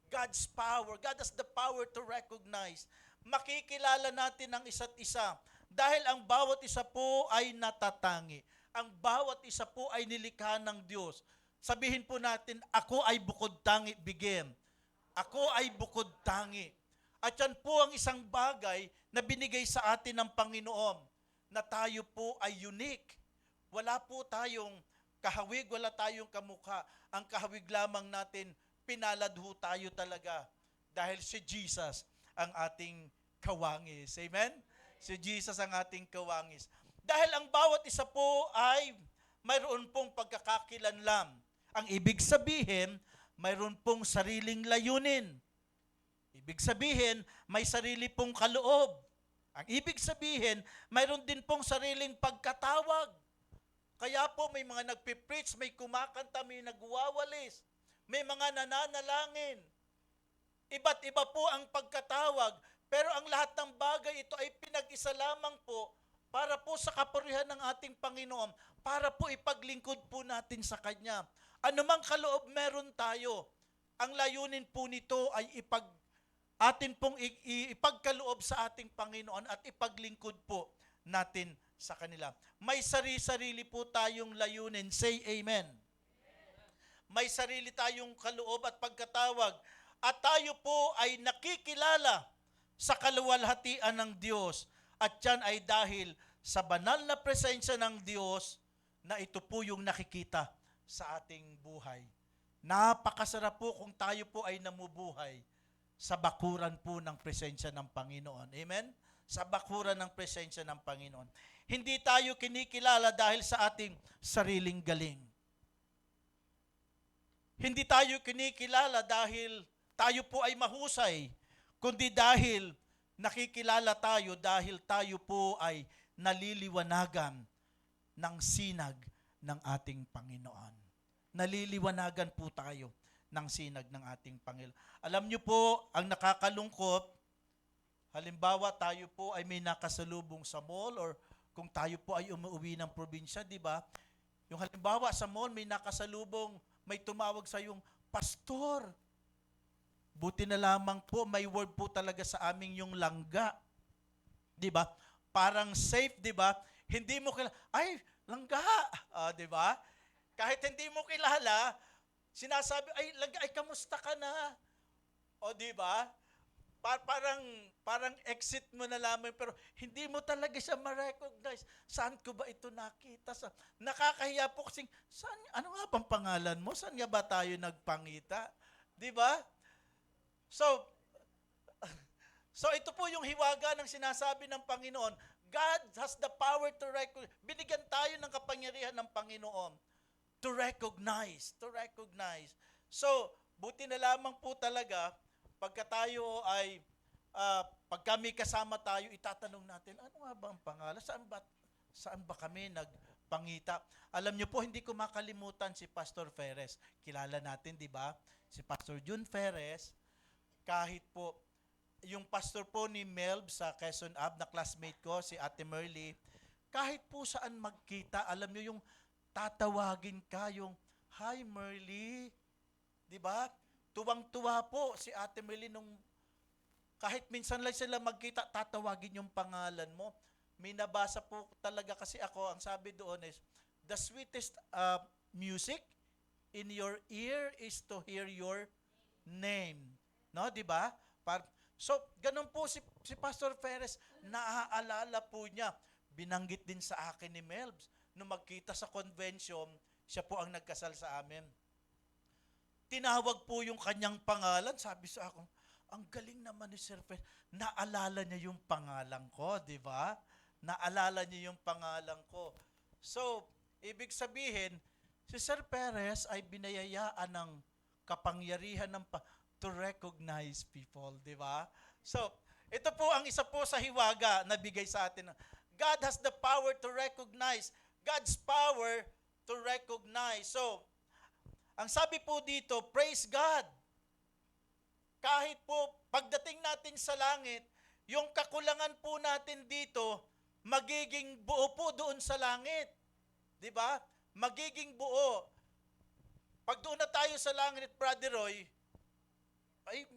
God's power. God has the power to recognize. Makikilala natin ang isa't isa dahil ang bawat isa po ay natatangi. Ang bawat isa po ay nilikha ng Diyos. Sabihin po natin, ako ay bukod tangi, begin. Ako ay bukod tangi. At yan po ang isang bagay na binigay sa atin ng Panginoon, na tayo po ay unique. Wala po tayong kahawig, wala tayong kamukha. Ang kahawig lamang natin, pinalad ho tayo talaga. Dahil si Jesus ang ating kawangis. Amen? Si Jesus ang ating kawangis. Dahil ang bawat isa po ay mayroon pong pagkakakilanlan. Ang ibig sabihin, mayroon pong sariling layunin. Ibig sabihin, may sarili pong kaloob. Ang ibig sabihin, mayroon din pong sariling pagkatawag. Kaya po may mga nagpipreach, may kumakanta, may nagwawalis, may mga nananalangin. Iba't iba po ang pagkatawag, pero ang lahat ng bagay ito ay pinag-isa lamang po para po sa kapurihan ng ating Panginoon, para po ipaglingkod po natin sa Kanya. Anumang kaloob meron tayo, ang layunin po nito ay atin pong ipagkaloob sa ating Panginoon at ipaglingkod po natin sa kanila. May sarili-sarili po tayong layunin. Say amen. May sarili tayong kaloob at pagkatawag. At tayo po ay nakikilala sa kaluwalhatian ng Diyos. At yan ay dahil sa banal na presensya ng Diyos na ito po yung nakikita sa ating buhay. Napakasarap po kung tayo po ay namubuhay sa bakuran po ng presensya ng Panginoon. Amen? Sa bakuran ng presensya ng Panginoon. Hindi tayo kinikilala dahil sa ating sariling galing. Hindi tayo kinikilala dahil tayo po ay mahusay, kundi dahil nakikilala tayo dahil tayo po ay naliliwanagan ng sinag ng ating Panginoon. Naliliwanagan po tayo ng sinag ng ating Panginoon. Alam niyo po, ang nakakalungkot, halimbawa tayo po ay may nakasalubong sa mall or kung tayo po ay umuwi ng probinsya, di ba? Yung halimbawa sa mall, may nakasalubong, may tumawag sa yung pastor. Buti na lamang po, may word po talaga sa aming yung langga. Di ba? Parang safe, di ba? Hindi mo kilala, ay, langga, di ba? Kahit hindi mo kilala, sinasabi, ay, langga, ay, kamusta ka na? O, di ba? Parang exit mo na lamang, pero hindi mo talaga siya ma-recognize. Saan ko ba ito nakita? Nakakahiya po kasing, ano nga bang pangalan mo? Saan nga ba tayo nagpangita? Di ba? So ito po yung hiwaga ng sinasabi ng Panginoon. God has the power to recognize. Binigyan tayo ng kapangyarihan ng Panginoon to recognize. So, buti na lamang po talaga, pagka tayo ay, pag kami kasama tayo, itatanong natin, ano nga ba ang pangalan? Saan ba kami nagpangita? Alam niyo po, hindi ko makalimutan si Pastor Ferres. Kilala natin, di ba? Si Pastor June Ferres, kahit po, yung pastor po ni Melb sa Quezon Ab, na classmate ko, si Ate Merly, kahit po saan magkita, alam niyo yung tatawagin ka, yung, hi Merly, di ba? Tuwang-tuwa po si Ate Merly nung kahit minsan lang sila magkita, tatawagin yung pangalan mo. May nabasa po talaga kasi ako, ang sabi doon is, the sweetest music in your ear is to hear your name. No, di ba? So, ganun po si Pastor Perez, naaalala po niya. Binanggit din sa akin ni Melbs, nung magkita sa convention, siya po ang nagkasal sa amin. Tinawag po yung kanyang pangalan, sabi sa akin, ang galing naman ni Sir Perez. Naalala niya yung pangalan ko, di ba? Naalala niya yung pangalan ko. So, ibig sabihin, si Sir Perez ay binayayaan ng kapangyarihan to recognize people, di ba? So, ito po ang isa po sa hiwaga na bigay sa atin. God has the power to recognize. God's power to recognize. So, ang sabi po dito, praise God. Kahit po pagdating natin sa langit, yung kakulangan po natin dito, magiging buo po doon sa langit. 'Di ba? Magiging buo. Pag doon na tayo sa langit, Brother Roy, ay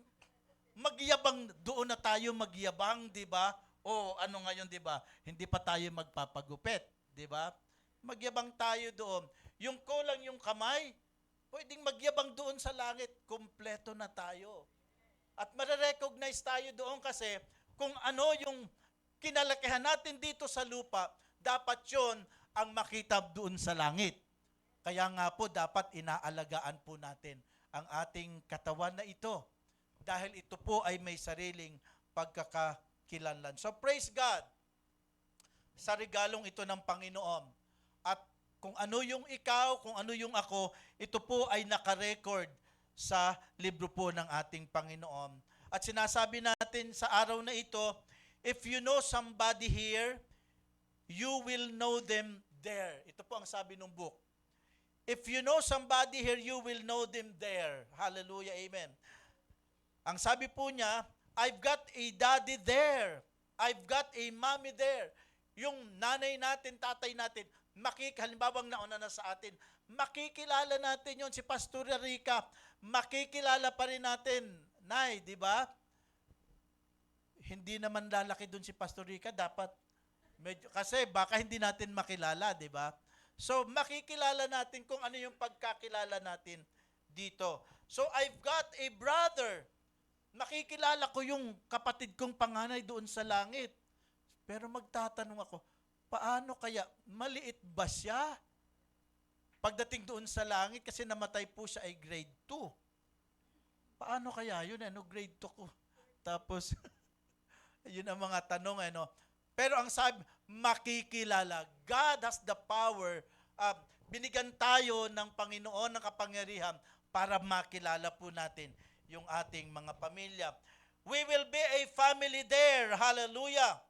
magyabang, doon na tayo magyabang, 'di ba? O ano ngayon, 'di ba? Hindi pa tayo magpapagupit, 'di ba? Magyabang tayo doon. Yung kulang yung kamay, pwedeng magyabang doon sa langit, kumpleto na tayo. At marirecognize tayo doon kasi kung ano yung kinalakihan natin dito sa lupa, dapat yon ang makita doon sa langit. Kaya nga po, dapat inaalagaan po natin ang ating katawan na ito dahil ito po ay may sariling pagkakakilanlan. So praise God sa regalong ito ng Panginoon. At kung ano yung ikaw, kung ano yung ako, ito po ay nakarecord sa libro po ng ating Panginoon. At sinasabi natin sa araw na ito, if you know somebody here, you will know them there. Ito po ang sabi ng book. If you know somebody here, you will know them there. Hallelujah, amen. Ang sabi po niya, I've got a daddy there. I've got a mommy there. Yung nanay natin, tatay natin, halimbawang nauna na sa atin, makikilala natin yon si Pastor Rica, makikilala pa rin natin, Nay, di ba? Hindi naman lalaki doon si Pastor Rica, dapat medyo, kasi baka hindi natin makilala, di ba? So, makikilala natin kung ano yung pagkakilala natin dito. So, I've got a brother. Makikilala ko yung kapatid kong panganay doon sa langit. Pero magtatanong ako, paano kaya? Maliit ba siya? Pagdating doon sa langit, kasi namatay po siya ay grade 2. Paano kaya yun? Grade 2 ko. Tapos, yun ang mga tanong. Pero ang sabi, makikilala. God has the power. Binigyan tayo ng Panginoon ng kapangyarihan para makilala po natin yung ating mga pamilya. We will be a family there. Hallelujah.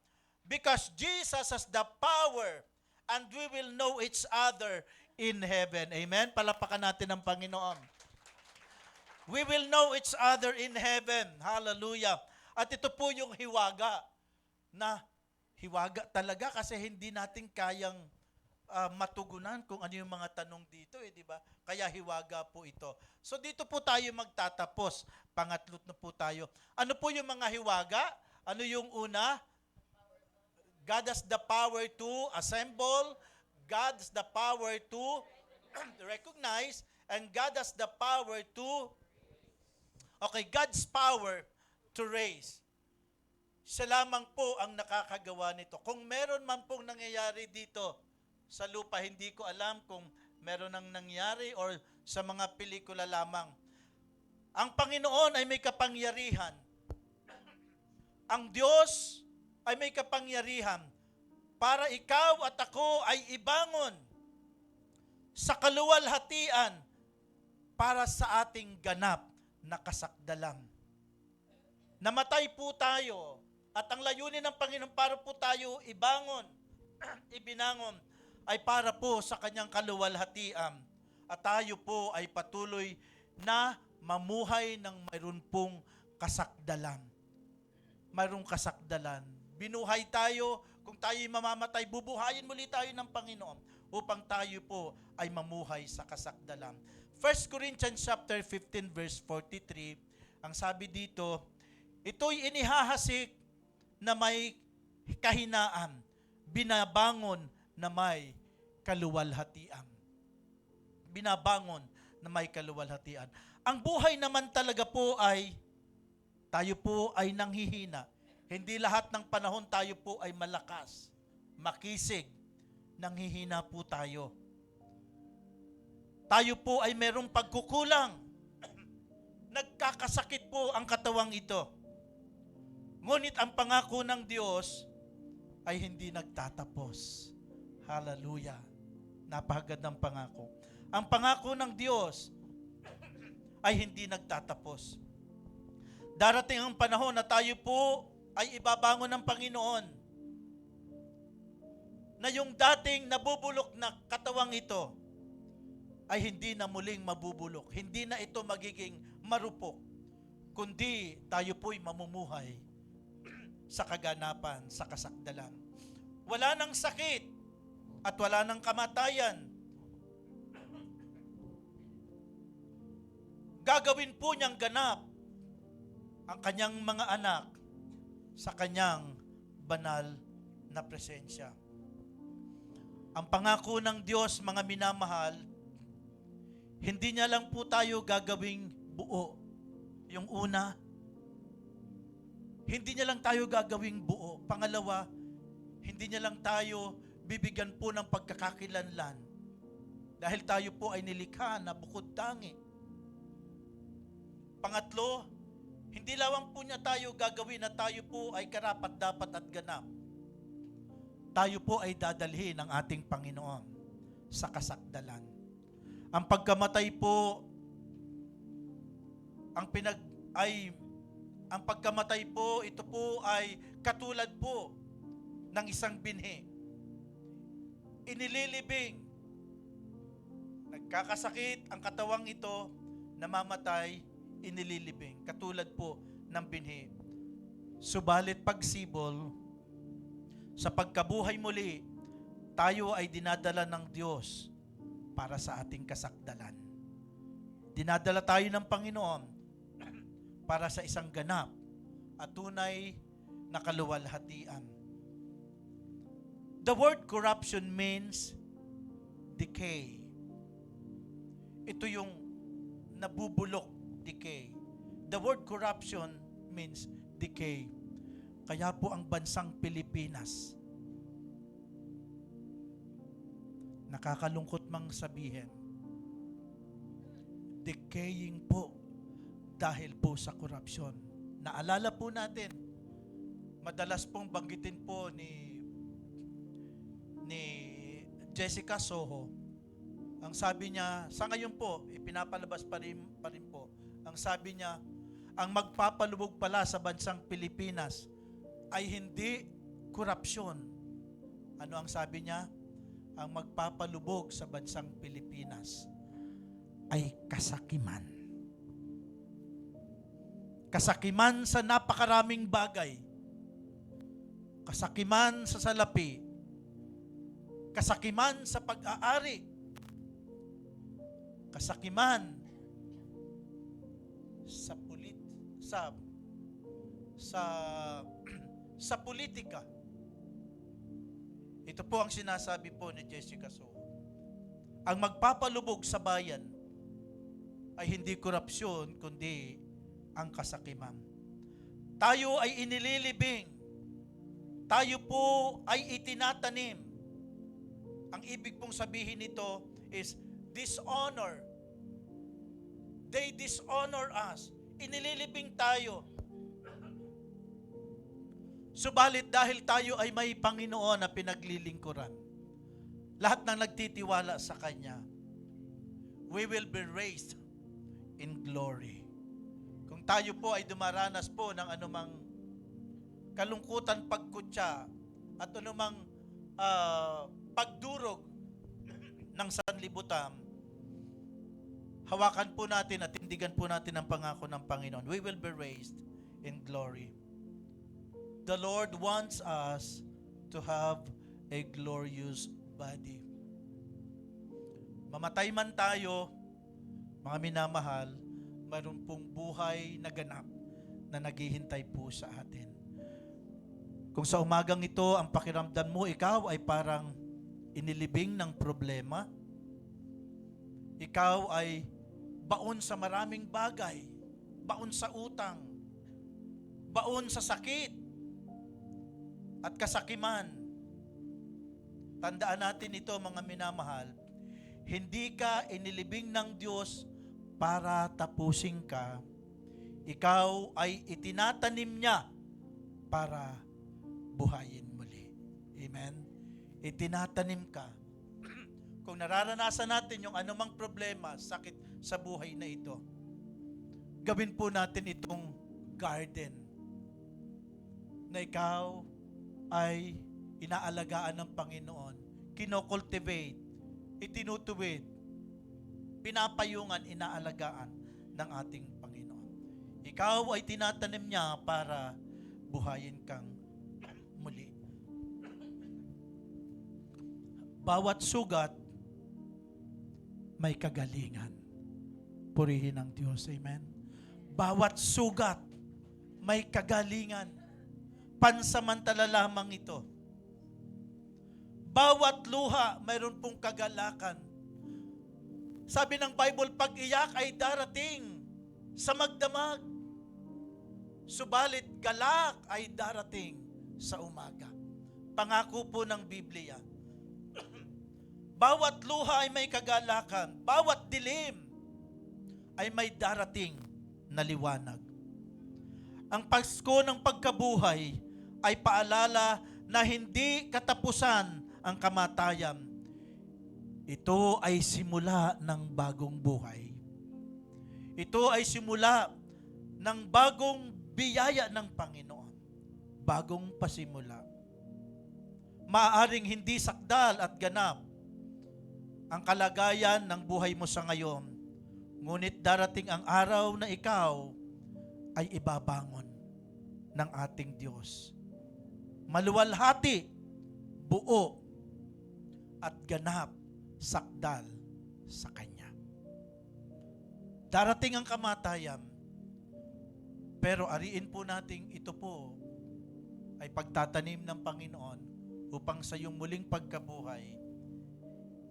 Because Jesus has the power and we will know each other in heaven. Amen? Palapakan natin ang Panginoon. We will know each other in heaven. Hallelujah. At ito po yung hiwaga na hiwaga talaga kasi hindi natin kayang matugunan kung ano yung mga tanong dito, di ba? Kaya hiwaga po ito. So dito po tayo magtatapos. Pangatlot na po tayo. Ano po yung mga hiwaga? Ano yung una? God has the power to assemble. God has the power to recognize. And God has the power to, God's power to raise. Siya lamang po ang nakakagawa nito. Kung meron man pong nangyayari dito sa lupa, hindi ko alam kung meron nang nangyari or sa mga pelikula lamang. Ang Panginoon ay may kapangyarihan. Ang Diyos ay may kapangyarihan para ikaw at ako ay ibangon sa kaluwalhatian para sa ating ganap na kasakdalan. Namatay po tayo at ang layunin ng Panginoon para po tayo ibangon, ibinangon ay para po sa kanyang kaluwalhatian at tayo po ay patuloy na mamuhay ng mayroon pong kasakdalan. Mayroong kasakdalan. Binuhay tayo, kung tayo'y mamamatay, bubuhayin muli tayo ng Panginoon upang tayo po ay mamuhay sa kasakdalan. 1 Corinthians chapter 15 verse 43, ang sabi dito, ito'y inihahasik na may kahinaan, binabangon na may kaluwalhatian. Binabangon na may kaluwalhatian. Ang buhay naman talaga po ay, tayo po ay nanghihina. Hindi lahat ng panahon tayo po ay malakas, makisig. Nanghihina po tayo. Tayo po ay merong pagkukulang. Nagkakasakit po ang katawang ito. Ngunit ang pangako ng Diyos ay hindi nagtatapos. Hallelujah. Napakagandang pangako. Ang pangako ng Diyos ay hindi nagtatapos. Darating ang panahon na tayo po ay ibabangon ng Panginoon, na yung dating nabubulok na katawang ito ay hindi na muling mabubulok. Hindi na ito magiging marupok, kundi tayo po'y mamumuhay sa kaganapan, sa kasakdalan. Wala nang sakit at wala nang kamatayan. Gagawin po niyang ganap ang kanyang mga anak sa kanyang banal na presensya. Ang pangako ng Diyos, mga minamahal, hindi niya lang po tayo gagawing buo. Yung una, hindi niya lang tayo gagawing buo. Pangalawa, hindi niya lang tayo bibigyan po ng pagkakakilanlan. Dahil tayo po ay nilikha na bukod tangi. Pangatlo, hindi lawang po niya tayo gagawin na tayo po ay karapat-dapat at ganap. Tayo po ay dadalhin ng ating Panginoon sa kasakdalan. Ang pagkamatay po, ang pagkamatay po, ito po ay katulad po ng isang binhi. Inililibing. Nagkakasakit ang katawang ito, namamatay, inililibing. Katulad po ng binhi. Subalit pagsibol, sa pagkabuhay muli, tayo ay dinadala ng Diyos para sa ating kasakdalan. Dinadala tayo ng Panginoon para sa isang ganap at tunay na kaluwalhatian. The word corruption means decay. Ito yung nabubulok, decay. The word corruption means decay. Kaya po ang bansang Pilipinas, nakakalungkot mang sabihin, decaying po dahil po sa korupsyon. Naalala po natin, madalas pong banggitin po ni Jessica Soho. Ang sabi niya, sa ngayon po, ipinapalabas pa rin po, ang sabi niya, ang magpapalubog pala sa bansang Pilipinas ay hindi korupsyon. Ano ang sabi niya? Ang magpapalubog sa bansang Pilipinas ay kasakiman. Kasakiman sa napakaraming bagay. Kasakiman sa salapi. Kasakiman sa pag-aari. Kasakiman sa politika. Ito po ang sinasabi po ni Jessica Soho. Ang magpapalubog sa bayan ay hindi korupsyon, kundi ang kasakiman. Tayo ay inililibing. Tayo po ay itinatanim. Ang ibig pong sabihin nito is dishonor. They dishonor us. Inililibing tayo. Subalit dahil tayo ay may Panginoon na pinaglilingkuran, lahat ng nagtitiwala sa Kanya, we will be raised in glory. Kung tayo po ay dumaranas po ng anumang kalungkutan, pagkutya, at anumang pagdurog ng sanlibutan, hawakan po natin at tindigan po natin ang pangako ng Panginoon. We will be raised in glory. The Lord wants us to have a glorious body. Mamatay man tayo, mga minamahal, mayroon pong buhay na ganap na naghihintay po sa atin. Kung sa umagang ito, ang pakiramdam mo, ikaw ay parang inilibing ng problema, ikaw ay baon sa maraming bagay, baon sa utang, baon sa sakit at kasakiman. Tandaan natin ito, mga minamahal, hindi ka inilibing ng Diyos para tapusin ka. Ikaw ay itinatanim niya para buhayin muli. Amen? Itinatanim ka. Kung nararanasan natin yung anumang problema, sakit sa buhay na ito, gawin po natin itong garden na ikaw ay inaalagaan ng Panginoon, kinocultivate, itinutuwid, pinapayungan, inaalagaan ng ating Panginoon. Ikaw ay tinatanim niya para buhayin kang muli. Bawat sugat may kagalingan. Purihin ang Diyos. Amen. Bawat sugat may kagalingan. Pansamantala lamang ito. Bawat luha mayroon pong kagalakan. Sabi ng Bible, pag-iyak ay darating sa magdamag. Subalit galak ay darating sa umaga. Pangako po ng Biblia. Bawat luha ay may kagalakan. Bawat dilim ay may darating na liwanag. Ang Pasko ng pagkabuhay ay paalala na hindi katapusan ang kamatayan. Ito ay simula ng bagong buhay. Ito ay simula ng bagong biyaya ng Panginoon. Bagong pasimula. Maaaring hindi sakdal at ganap ang kalagayan ng buhay mo sa ngayon, ngunit darating ang araw na ikaw ay ibabangon ng ating Diyos. Maluwalhati, buo, at ganap, sakdal sa Kanya. Darating ang kamatayan, pero ariin po nating ito po ay pagtatanim ng Panginoon upang sa iyong muling pagkabuhay,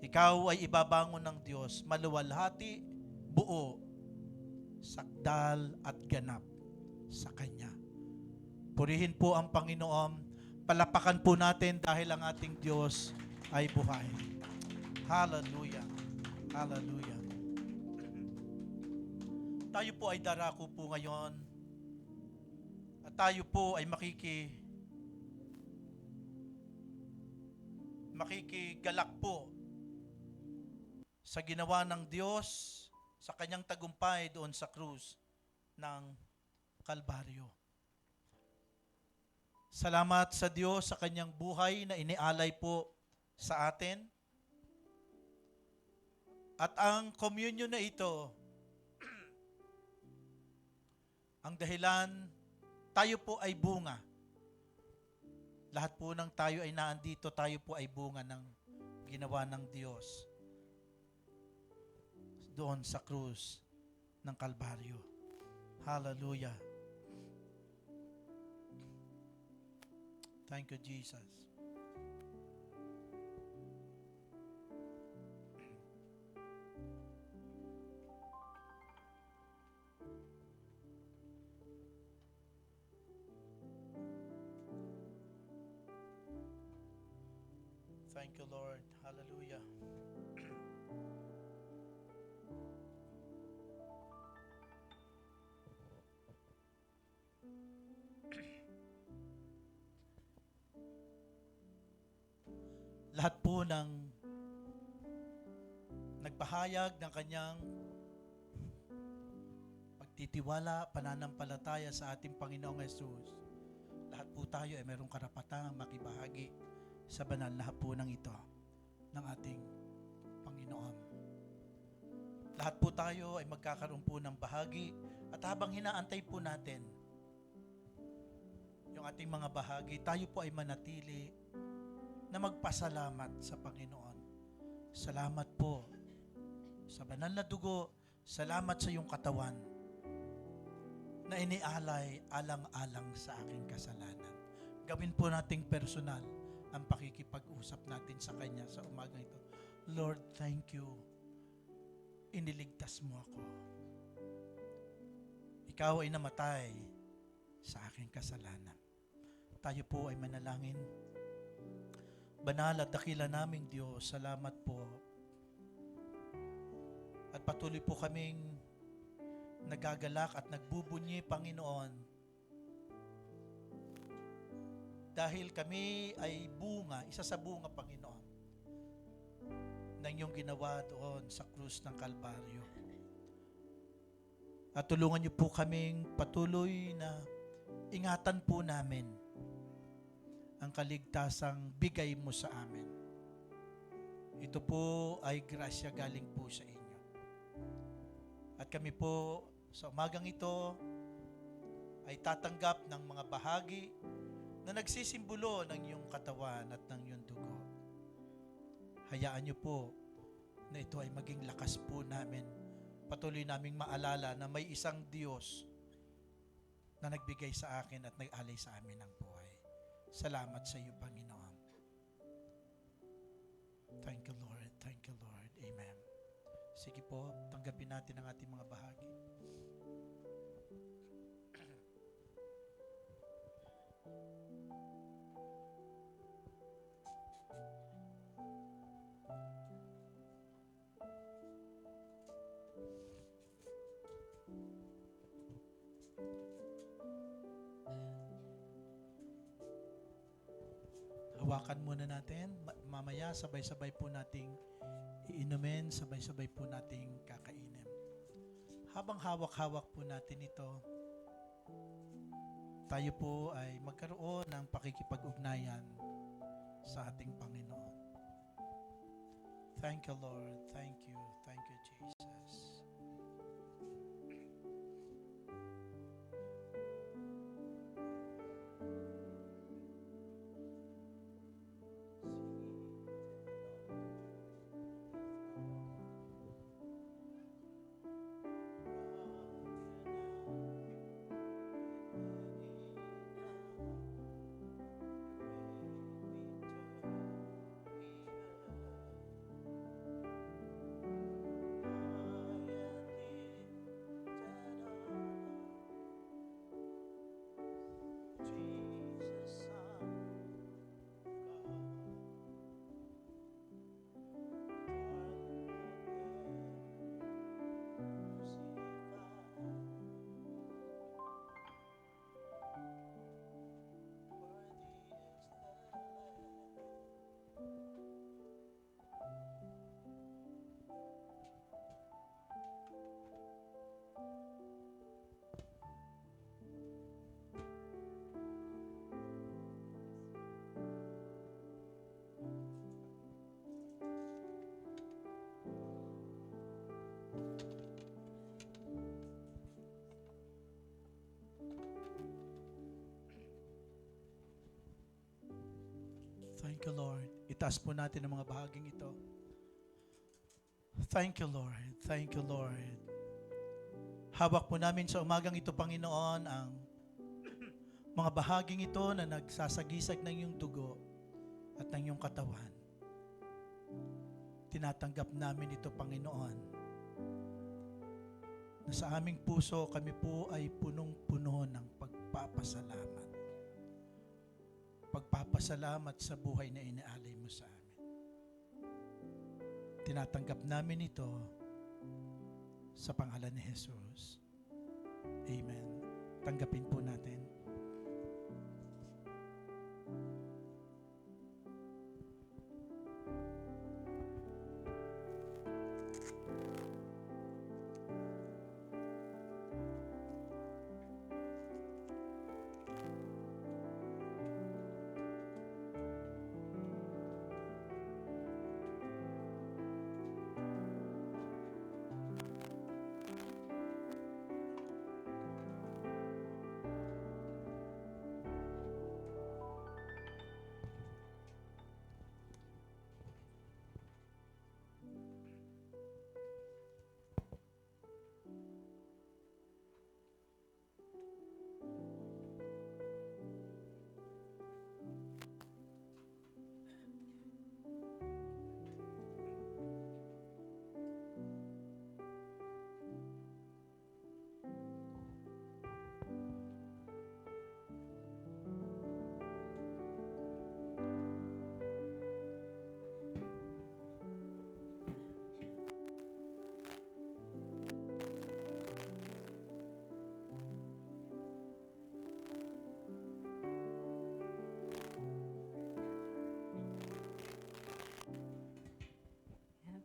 ikaw ay ibabangon ng Diyos, maluwalhati, buo, sakdal at ganap sa Kanya. Purihin po ang Panginoon, palapakan po natin dahil ang ating Diyos ay buhay. Hallelujah. Hallelujah. Tayo po ay darako po ngayon at tayo po ay makikigalak po sa ginawa ng Diyos sa Kanyang tagumpay doon sa krus ng Kalbaryo. Salamat sa Diyos sa Kanyang buhay na inialay po sa atin. At ang communion na ito, ang dahilan, tayo po ay bunga. Lahat po ng tayo ay naandito, tayo po ay bunga ng ginawa ng Diyos doon sa krus ng Kalbaryo. Hallelujah. Thank you, Jesus. Thank you, Lord. Hallelujah. Lahat po ng nagpahayag ng kanyang pagtitiwala, pananampalataya sa ating Panginoong Hesus, lahat po tayo ay mayroong karapatang makibahagi sa banal na hapunan ito ng ating Panginoon. Lahat po tayo ay magkakaroon po ng bahagi at habang hinaantay po natin yung ating mga bahagi, tayo po ay manatili na magpasalamat sa Panginoon. Salamat po sa banal na dugo, salamat sa iyong katawan na inialay alang-alang sa aking kasalanan. Gawin po nating personal ang pakikipag-usap natin sa Kanya sa umaga ito. Lord, thank you iniligtas mo ako. Ikaw ay namatay sa aking kasalanan. Tayo po ay manalangin. Banal at dakila naming Diyos, salamat po. At patuloy po kaming nagagalak at nagbubunyi, Panginoon. Dahil kami ay bunga, isa sa bunga, Panginoon, ng iyong ginawa doon sa krus ng Kalbaryo. At tulungan niyo po kaming patuloy na ingatan po namin ang kaligtasang bigay mo sa amin. Ito po ay grasya galing po sa inyo. At kami po sa umagang ito ay tatanggap ng mga bahagi na nagsisimbolo ng iyong katawan at ng iyong dugo. Hayaan niyo po na ito ay maging lakas po namin. Patuloy naming maalala na may isang Diyos na nagbigay sa akin at nag-alay sa amin ng buhay. Salamat sa iyo, Panginoon. Thank you, Lord. Thank you, Lord. Amen. Sige po, tanggapin natin ang ating mga bahagi. Hawakan muna natin. Mamaya, sabay-sabay po nating iinumin, sabay-sabay po nating kakainin. Habang hawak-hawak po natin ito, tayo po ay magkaroon ng pakikipag-ugnayan sa ating Panginoon. Thank you, Lord. Thank you. Thank you, Jesus. Thank you, Lord. Itaas po natin ang mga bahaging ito. Thank you, Lord. Thank you, Lord. Hawak po namin sa umagang ito, Panginoon, ang mga bahaging ito na nagsasagisag ng iyong dugo at ng iyong katawan. Tinatanggap namin ito, Panginoon, na sa aming puso kami po ay punong-puno ng pagpapasalamat. Pagpapasalamat sa buhay na inaalay mo sa amin. Tinatanggap namin ito sa pangalan ni Jesus. Amen. Tanggapin po natin.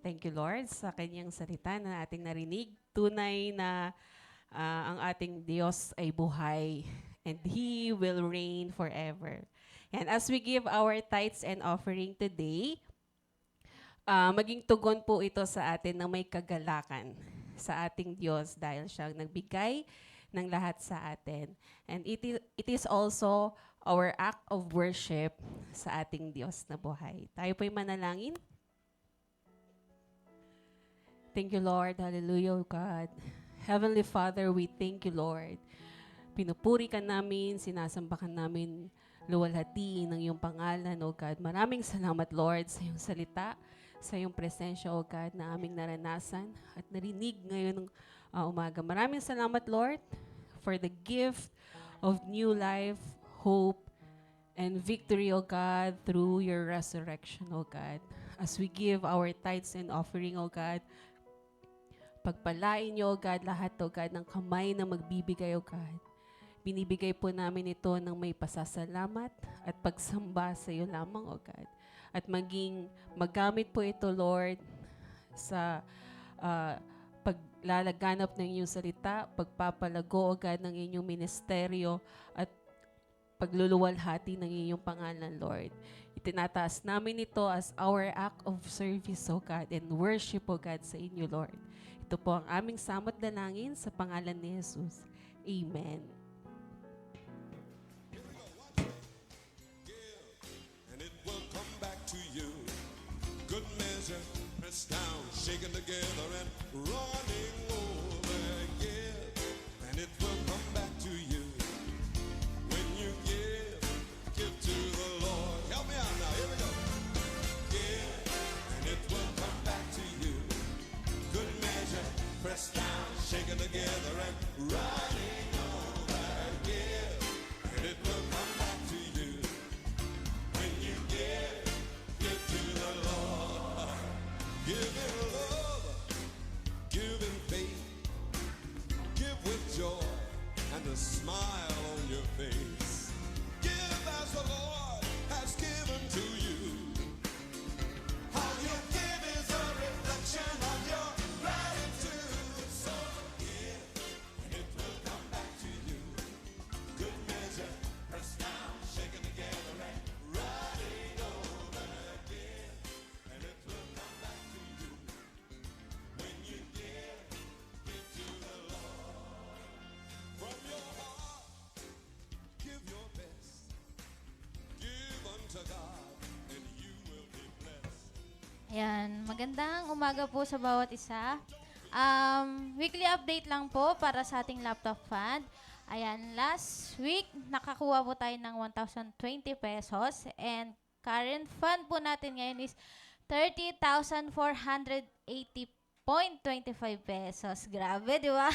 Thank you, Lord, sa kanyang salita na ating narinig. Tunay na ang ating Diyos ay buhay and He will reign forever. And as we give our tithes and offering today, maging tugon po ito sa atin na may kagalakan sa ating Diyos dahil siya ang nagbigay ng lahat sa atin. And it is also our act of worship sa ating Diyos na buhay. Tayo po'y manalangin. Thank you, Lord. Hallelujah, God. Heavenly Father, we thank you, Lord. Pinupuri ka namin, sinasamba ka namin, luwalhatiin ng iyong pangalan, O God. Maraming salamat, Lord, sa iyong salita, sa iyong presensya, O God, na aming naranasan at narinig ngayon ng umaga. Maraming salamat, Lord, for the gift of new life, hope, and victory, O God, through your resurrection, O God. As we give our tithes and offering, O God, pagpalain niyo, O God, lahat, O God, ng kamay na magbibigay, O God. Binibigay po namin ito ng may pasasalamat at pagsamba sa iyo lamang, O God. At magamit po ito, Lord, sa paglalaganap ng inyong salita, pagpapalago, O God, ng inyong ministeryo, at pagluluwalhati ng inyong pangalan, Lord. Itinataas namin ito as our act of service, O God, and worship, O God, sa inyo, Lord. Ito po ang aming samot dalangin sa pangalan ni Jesus. Amen. And it will come back to you. Good measure, pressed down, shaken together, and running over. Yeah, and it will come back to you. When you give to the Lord. Help me out now. Here we go. Give, and it will come back to you. Good measure, pressed down, shaken together, and running over. Give, and it will come back to you. When you give to the Lord. Give in love, give in faith, give with joy, and a smile on your face. Give as the Lord has given to you. How you give is a reflection of your gratitude. So give, and it will come back to you. Good measure, pressed down, shaken together, and running over again. And it will come back to you. When you give to the Lord. From your heart, give your best. Give unto God, and you will be blessed. Ayan, magandang umaga po sa bawat isa. Weekly update lang po para sa ating laptop fund. Ayan, last week, nakakuha po tayo ng 1,020 pesos. And current fund po natin ngayon is 30,480.25 pesos. Grabe, di ba?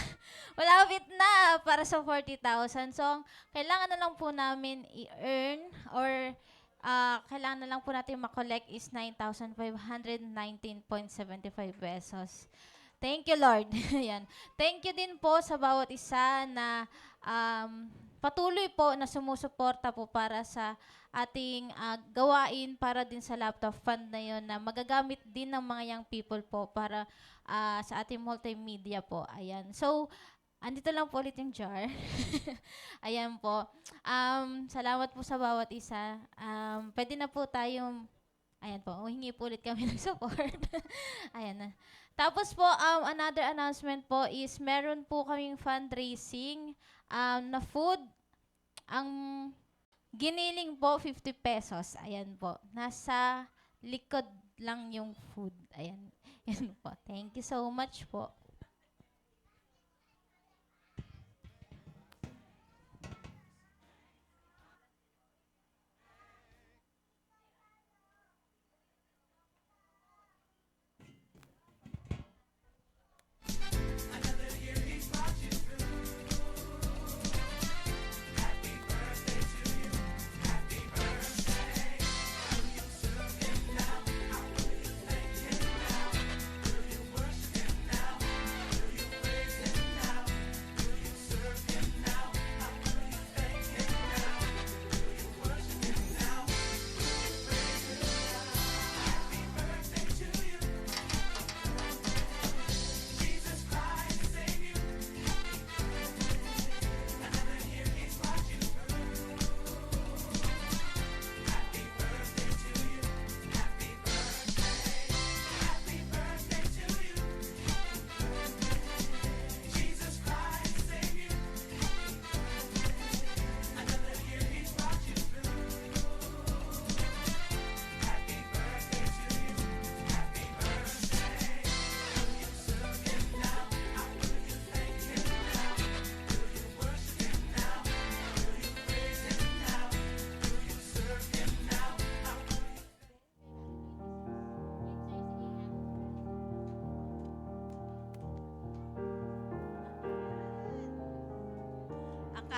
Malapit na para sa 40,000. So, ang kailangan na lang po namin i-earn or kailangan na lang po natin makollect is 9,519.75 pesos. Thank you, Lord. Yan. Thank you din po sa bawat isa na patuloy po na sumusuporta po para sa ating gawain para din sa laptop fund na yun na magagamit din ng mga young people po para sa ating multimedia po. Ayan. So, andito lang po ulit yung jar. Ayan po. Salamat po sa bawat isa. Pwede na po tayong, ayan po, humingi po ulit kami ng support. Ayan na. Tapos po, another announcement po is meron po kaming fundraising na food. Ang giniling po, 50 pesos. Ayan po. Nasa likod lang yung food. Ayan. Yan po. Thank you so much po.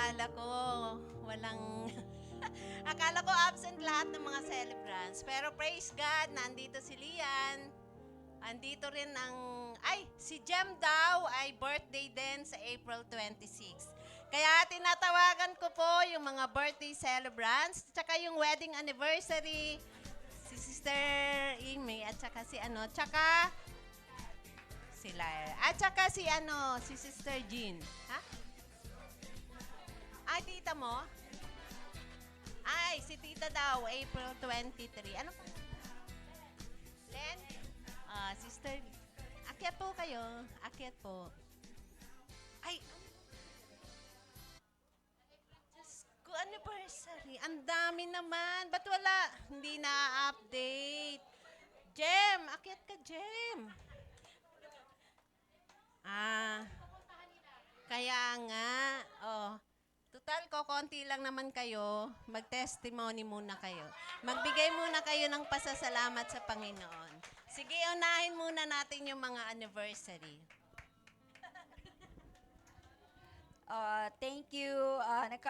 akala ko walang akala ko absent lahat ng mga celebrants. Pero praise God, nandito si Lian. Andito rin si Jem daw ay birthday din sa April 26. Kaya tinatawagan ko po yung mga birthday celebrants, tsaka yung wedding anniversary, si Sister Amy, at tsaka si Lyra. At tsaka si Sister Jean. Ha? Ay, tita mo? Ay, si tita daw, April 23. Ano pa? Len? Sister, akyat po kayo. Akyat po. Ay, Diyos ko, anniversary. Ang dami naman. Ba't wala? Hindi na-update. Jem, akyat ka, Jem. Kaya nga. Total ko, konti lang naman kayo. Mag-testimony muna kayo. Magbigay muna kayo ng pasasalamat sa Panginoon. Sige, unahin muna natin yung mga anniversary. Thank you.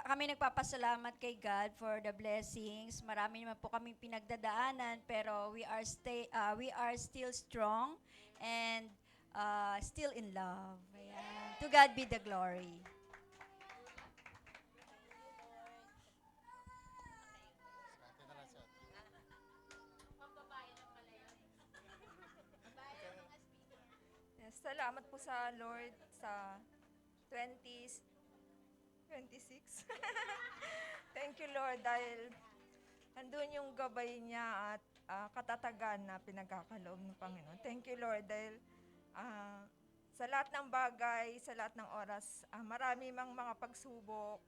Kami nagpapasalamat kay God for the blessings. Marami naman po kaming pinagdadaanan, pero we are still strong and still in love. Ayan. To God be the glory. Yes, salamat po sa Lord sa 26. Thank you, Lord, dahil andun yung gabay niya at katatagan na pinagkakaloob ng Panginoon. Thank you, Lord, dahil sa lahat ng bagay, sa lahat ng oras, marami mang mga pagsubok.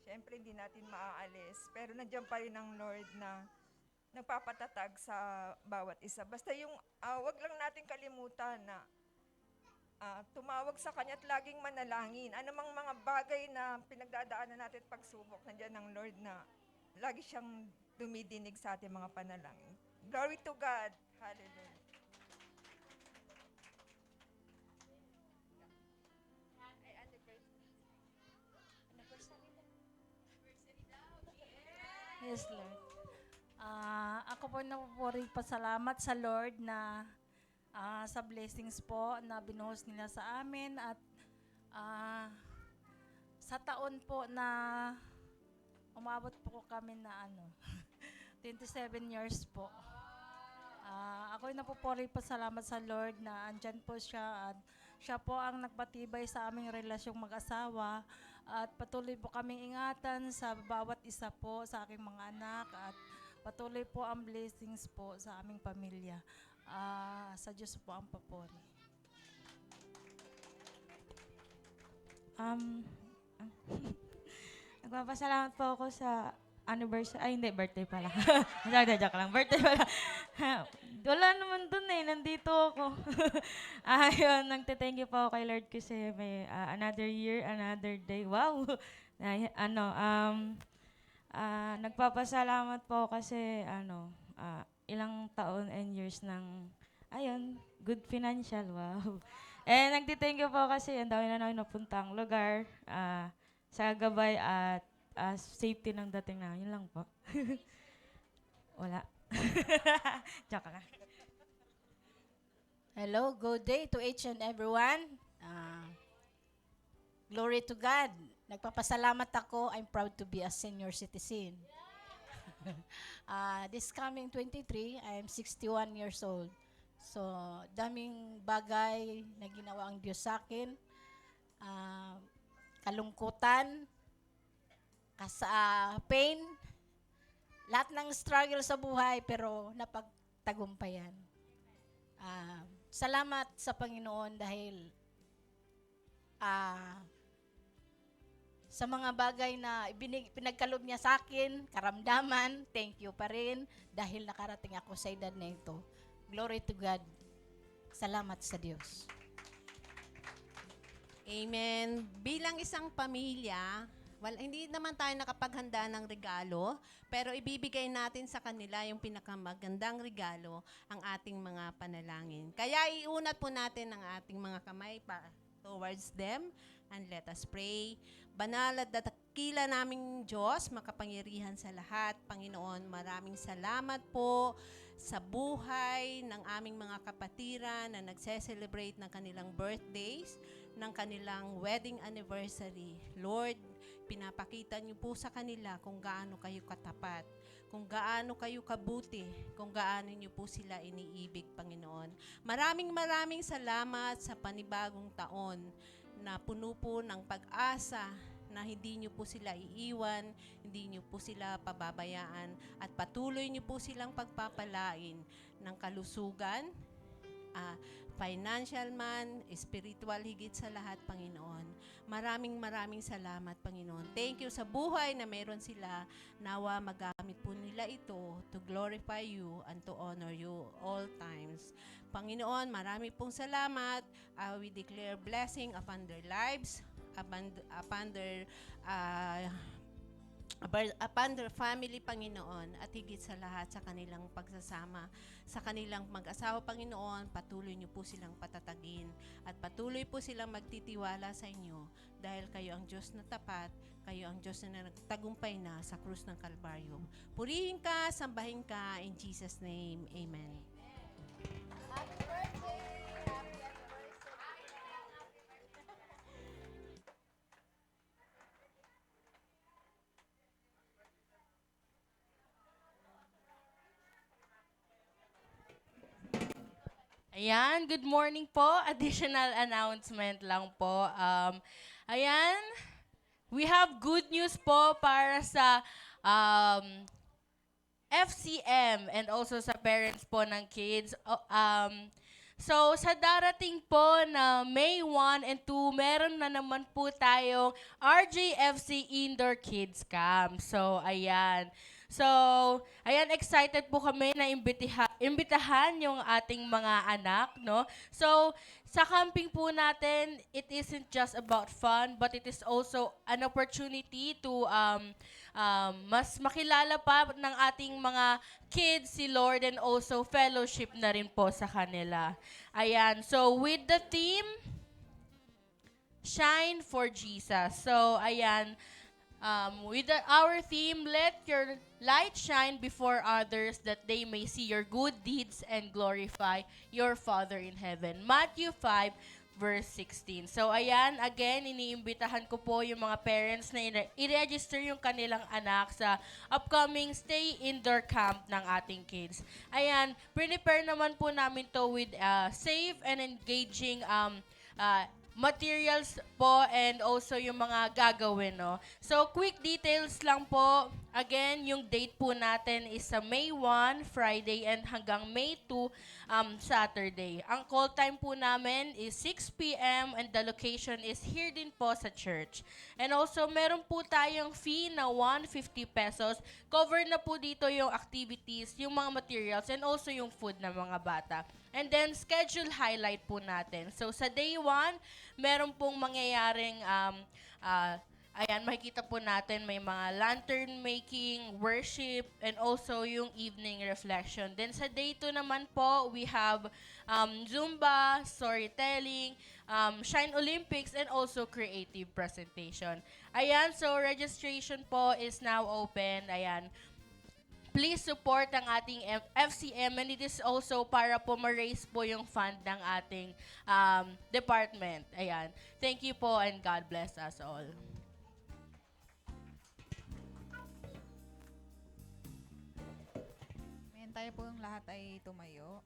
Siyempre, hindi natin maaalis. Pero nandiyan pa rin ang Lord na nagpapatatag sa bawat isa. Basta yung, wag lang natin kalimutan na tumawag sa Kanya at laging manalangin. Anumang mga bagay na pinagdadaanan natin at pagsubok, nandiyan ang Lord na lagi siyang dumidinig sa ating mga panalangin. Glory to God. Hallelujah. Yes, Lord. Ako po napupuri pasalamat sa Lord na sa blessings po na binuhos nila sa amin at sa taon po na umabot po kami na 27 years po. Ako'y napupuri pasalamat sa Lord na andyan po siya at siya po ang nagpatibay sa aming relasyong mag-asawa at patuloy po kaming ingatan sa bawat isa po sa aking mga anak at patuloy po ang blessings po sa aming pamilya. Sa Diyos po ang papuri. Nagpapasalamat po ako sa anniversary. Ay, hindi, birthday pala. Joke lang, birthday pala. Wala naman dun nandito ako. Ayun, nagte-thank you po ako kay Lord kasi may another year, another day. Wow! Nagpapasalamat po kasi ilang taon and years ng, good financial, wow. And nagte-thank you po kasi ang dami na namin napuntang lugar, sa gabay at safety ng dating na. Yun lang po. Wala. Joke lang. Hello, good day to each and everyone. Glory to God. Nagpapasalamat ako. I'm proud to be a senior citizen. This coming 23, I'm 61 years old. So, daming bagay na ginawa ang Diyos sa akin. Kalungkutan, pain, lahat ng struggle sa buhay, pero napagtagumpayan. Salamat sa Panginoon dahil sa mga bagay na pinagkaloob niya sa akin, karamdaman, thank you pa rin dahil nakarating ako sa edad na ito. Glory to God. Salamat sa Diyos. Amen. Bilang isang pamilya, hindi naman tayo nakapaghanda ng regalo, pero ibibigay natin sa kanila yung pinakamagandang regalo, ang ating mga panalangin. Kaya iunat po natin ang ating mga kamay towards them and let us pray. Banal at dakila naming Diyos, makapangyarihan sa lahat. Panginoon, maraming salamat po sa buhay ng aming mga kapatiran na nagse-celebrate ng kanilang birthdays, ng kanilang wedding anniversary. Lord, pinapakita niyo po sa kanila kung gaano kayo katapat, kung gaano kayo kabuti, kung gaano niyo po sila iniibig, Panginoon. Maraming salamat sa panibagong taon na puno po ng pag-asa, na hindi niyo po sila iiwan, hindi niyo po sila pababayaan, at patuloy niyo po silang pagpapalain ng kalusugan, financial man, spiritual, higit sa lahat, Panginoon. Maraming salamat, Panginoon. Thank you sa buhay na meron sila. Nawa magamit po nila ito to glorify you and to honor you all times. Panginoon, marami pong salamat. We declare blessing upon their lives, upon their family, Panginoon, at higit sa lahat sa kanilang pagsasama, sa kanilang mag-asawa, Panginoon. Patuloy niyo po silang patatagin at patuloy po silang magtitiwala sa inyo dahil kayo ang Diyos na tapat, kayo ang Diyos na nagtagumpay na sa krus ng Kalbaryo. Purihin ka, sambahin ka, in Jesus' name, Amen. Ayan, good morning po. Additional announcement lang po. Ayan, we have good news po para sa FCM and also sa parents po ng kids. So, sa darating po na May 1 and 2, meron na naman po tayong RJFC Indoor Kids Camp. So, ayan. So, ayan, excited po kami na imbitahan yung ating mga anak, no? So, sa camping po natin, it isn't just about fun, but it is also an opportunity to mas makilala pa ng ating mga kids si Lord and also fellowship na rin po sa kanila. Ayan, so with the theme, Shine for Jesus. So, ayan, our theme, let your light shine before others that they may see your good deeds and glorify your Father in heaven. Matthew 5, verse 16. So, ayan, again, iniimbitahan ko po yung mga parents na i-register yung kanilang anak sa upcoming stay indoor camp ng ating kids. Ayan, prepare naman po namin to with safe and engaging materials po and also yung mga gagawin, no? So, quick details lang po. Again, yung date po natin is sa May 1, Friday, and hanggang May 2, Saturday. Ang call time po namin is 6 p.m. and the location is here din po sa church. And also, meron po tayong fee na 150 pesos. Cover na po dito yung activities, yung mga materials, and also yung food ng mga bata. And then, schedule highlight po natin. So, sa day 1, meron pong mangyayaring, ayan, makikita po natin may mga lantern making, worship, and also yung evening reflection. Then, sa day 2 naman po, we have Zumba, storytelling, Shine Olympics, and also creative presentation. Ayan, so registration po is now open. Ayan. Please support ang ating FCM, and it is also para po ma-raise po yung fund ng ating department. Ayan. Thank you po and God bless us all. Ngayon tayo po yung lahat ay tumayo.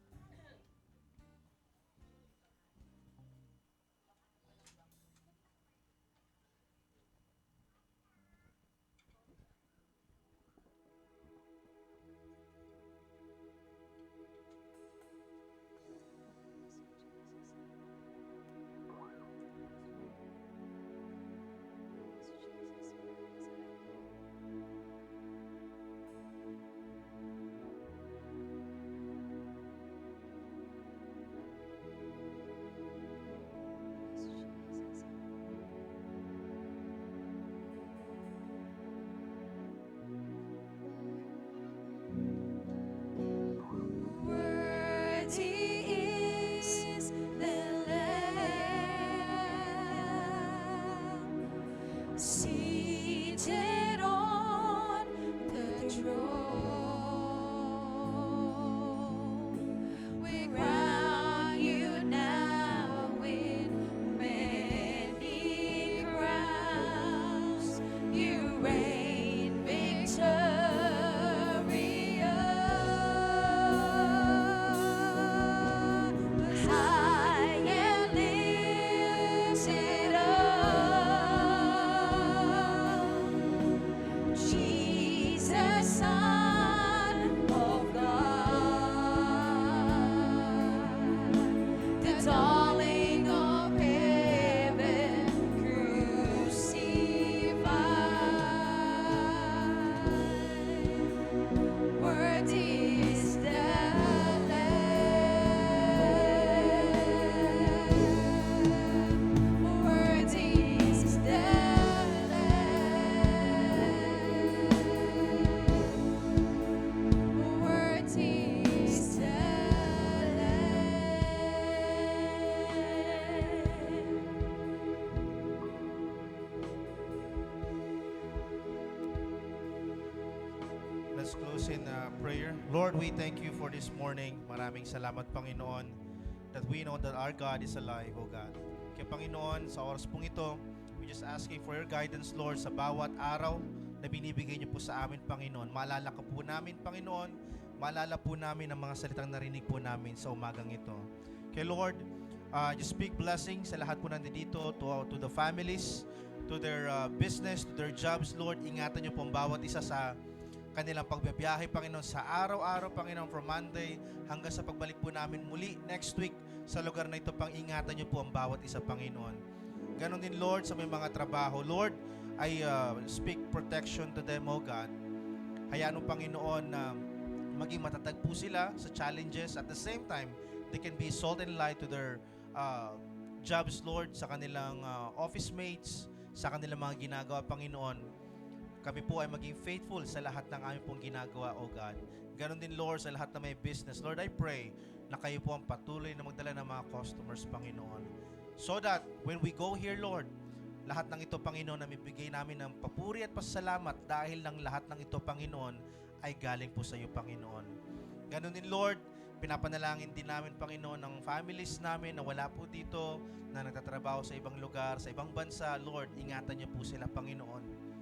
let's close in prayer. Lord, we thank you for this morning. Maraming salamat, Panginoon, that we know that our God is alive, O God. Kaya Panginoon, sa oras pong ito, we just asking for your guidance, Lord, sa bawat araw na binibigay niyo po sa amin, Panginoon. Maalala ka po namin, Panginoon. Maalala po namin ang mga salitang narinig po namin sa umagang ito. Kaya Lord, just speak blessing sa lahat po nandito, to the families, to their business, to their jobs, Lord. Ingatan niyo po ang bawat isa sa kanilang pagbibiyahe, Panginoon, sa araw-araw, Panginoon, from Monday hanggang sa pagbalik po namin muli next week sa lugar na ito. Pang-ingatan niyo po ang bawat isa, Panginoon. Ganon din, Lord, sa may mga trabaho. Lord, I speak protection to them, O God. Hayaan mo, Panginoon, na maging matatag po sila sa challenges. At the same time, they can be salt and light to their jobs, Lord, sa kanilang office mates, sa kanilang mga ginagawa, Panginoon. Kami po ay maging faithful sa lahat ng aming pong ginagawa, O God. Ganon din, Lord, sa lahat na may business. Lord, I pray na kayo po ang patuloy na magdala ng mga customers, Panginoon. So that when we go here, Lord, lahat ng ito, Panginoon, na mibigay namin ng papuri at pasalamat dahil ng lahat ng ito, Panginoon, ay galing po sa iyo, Panginoon. Ganon din, Lord, pinapanalangin din namin, Panginoon, ng families namin na wala po dito, na nagtatrabaho sa ibang lugar, sa ibang bansa. Lord, ingatan niyo po sila, Panginoon.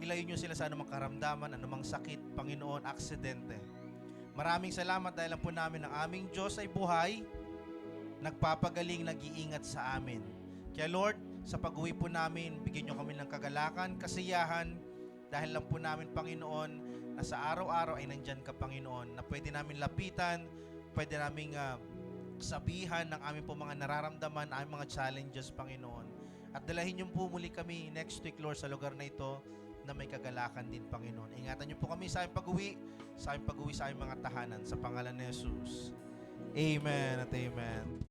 Ilayo niyo sila sa anumang karamdaman, anumang sakit, Panginoon, aksidente. Maraming salamat dahil lang po namin ang aming Diyos ay buhay, nagpapagaling, nag-iingat sa amin. Kaya Lord, sa pag-uwi po namin, bigyan niyo kami ng kagalakan, kasiyahan, dahil lang po namin, Panginoon, na sa araw-araw ay nandyan ka, Panginoon, na pwede namin lapitan, pwede namin sabihan ng aming po mga nararamdaman, aming mga challenges, Panginoon. At dalahin niyo po muli kami next week, Lord, sa lugar na ito, na may kagalakan din, Panginoon. Ingatan niyo po kami sa aming pag-uwi, sa aming mga tahanan, sa pangalan ni Jesus. Amen at amen.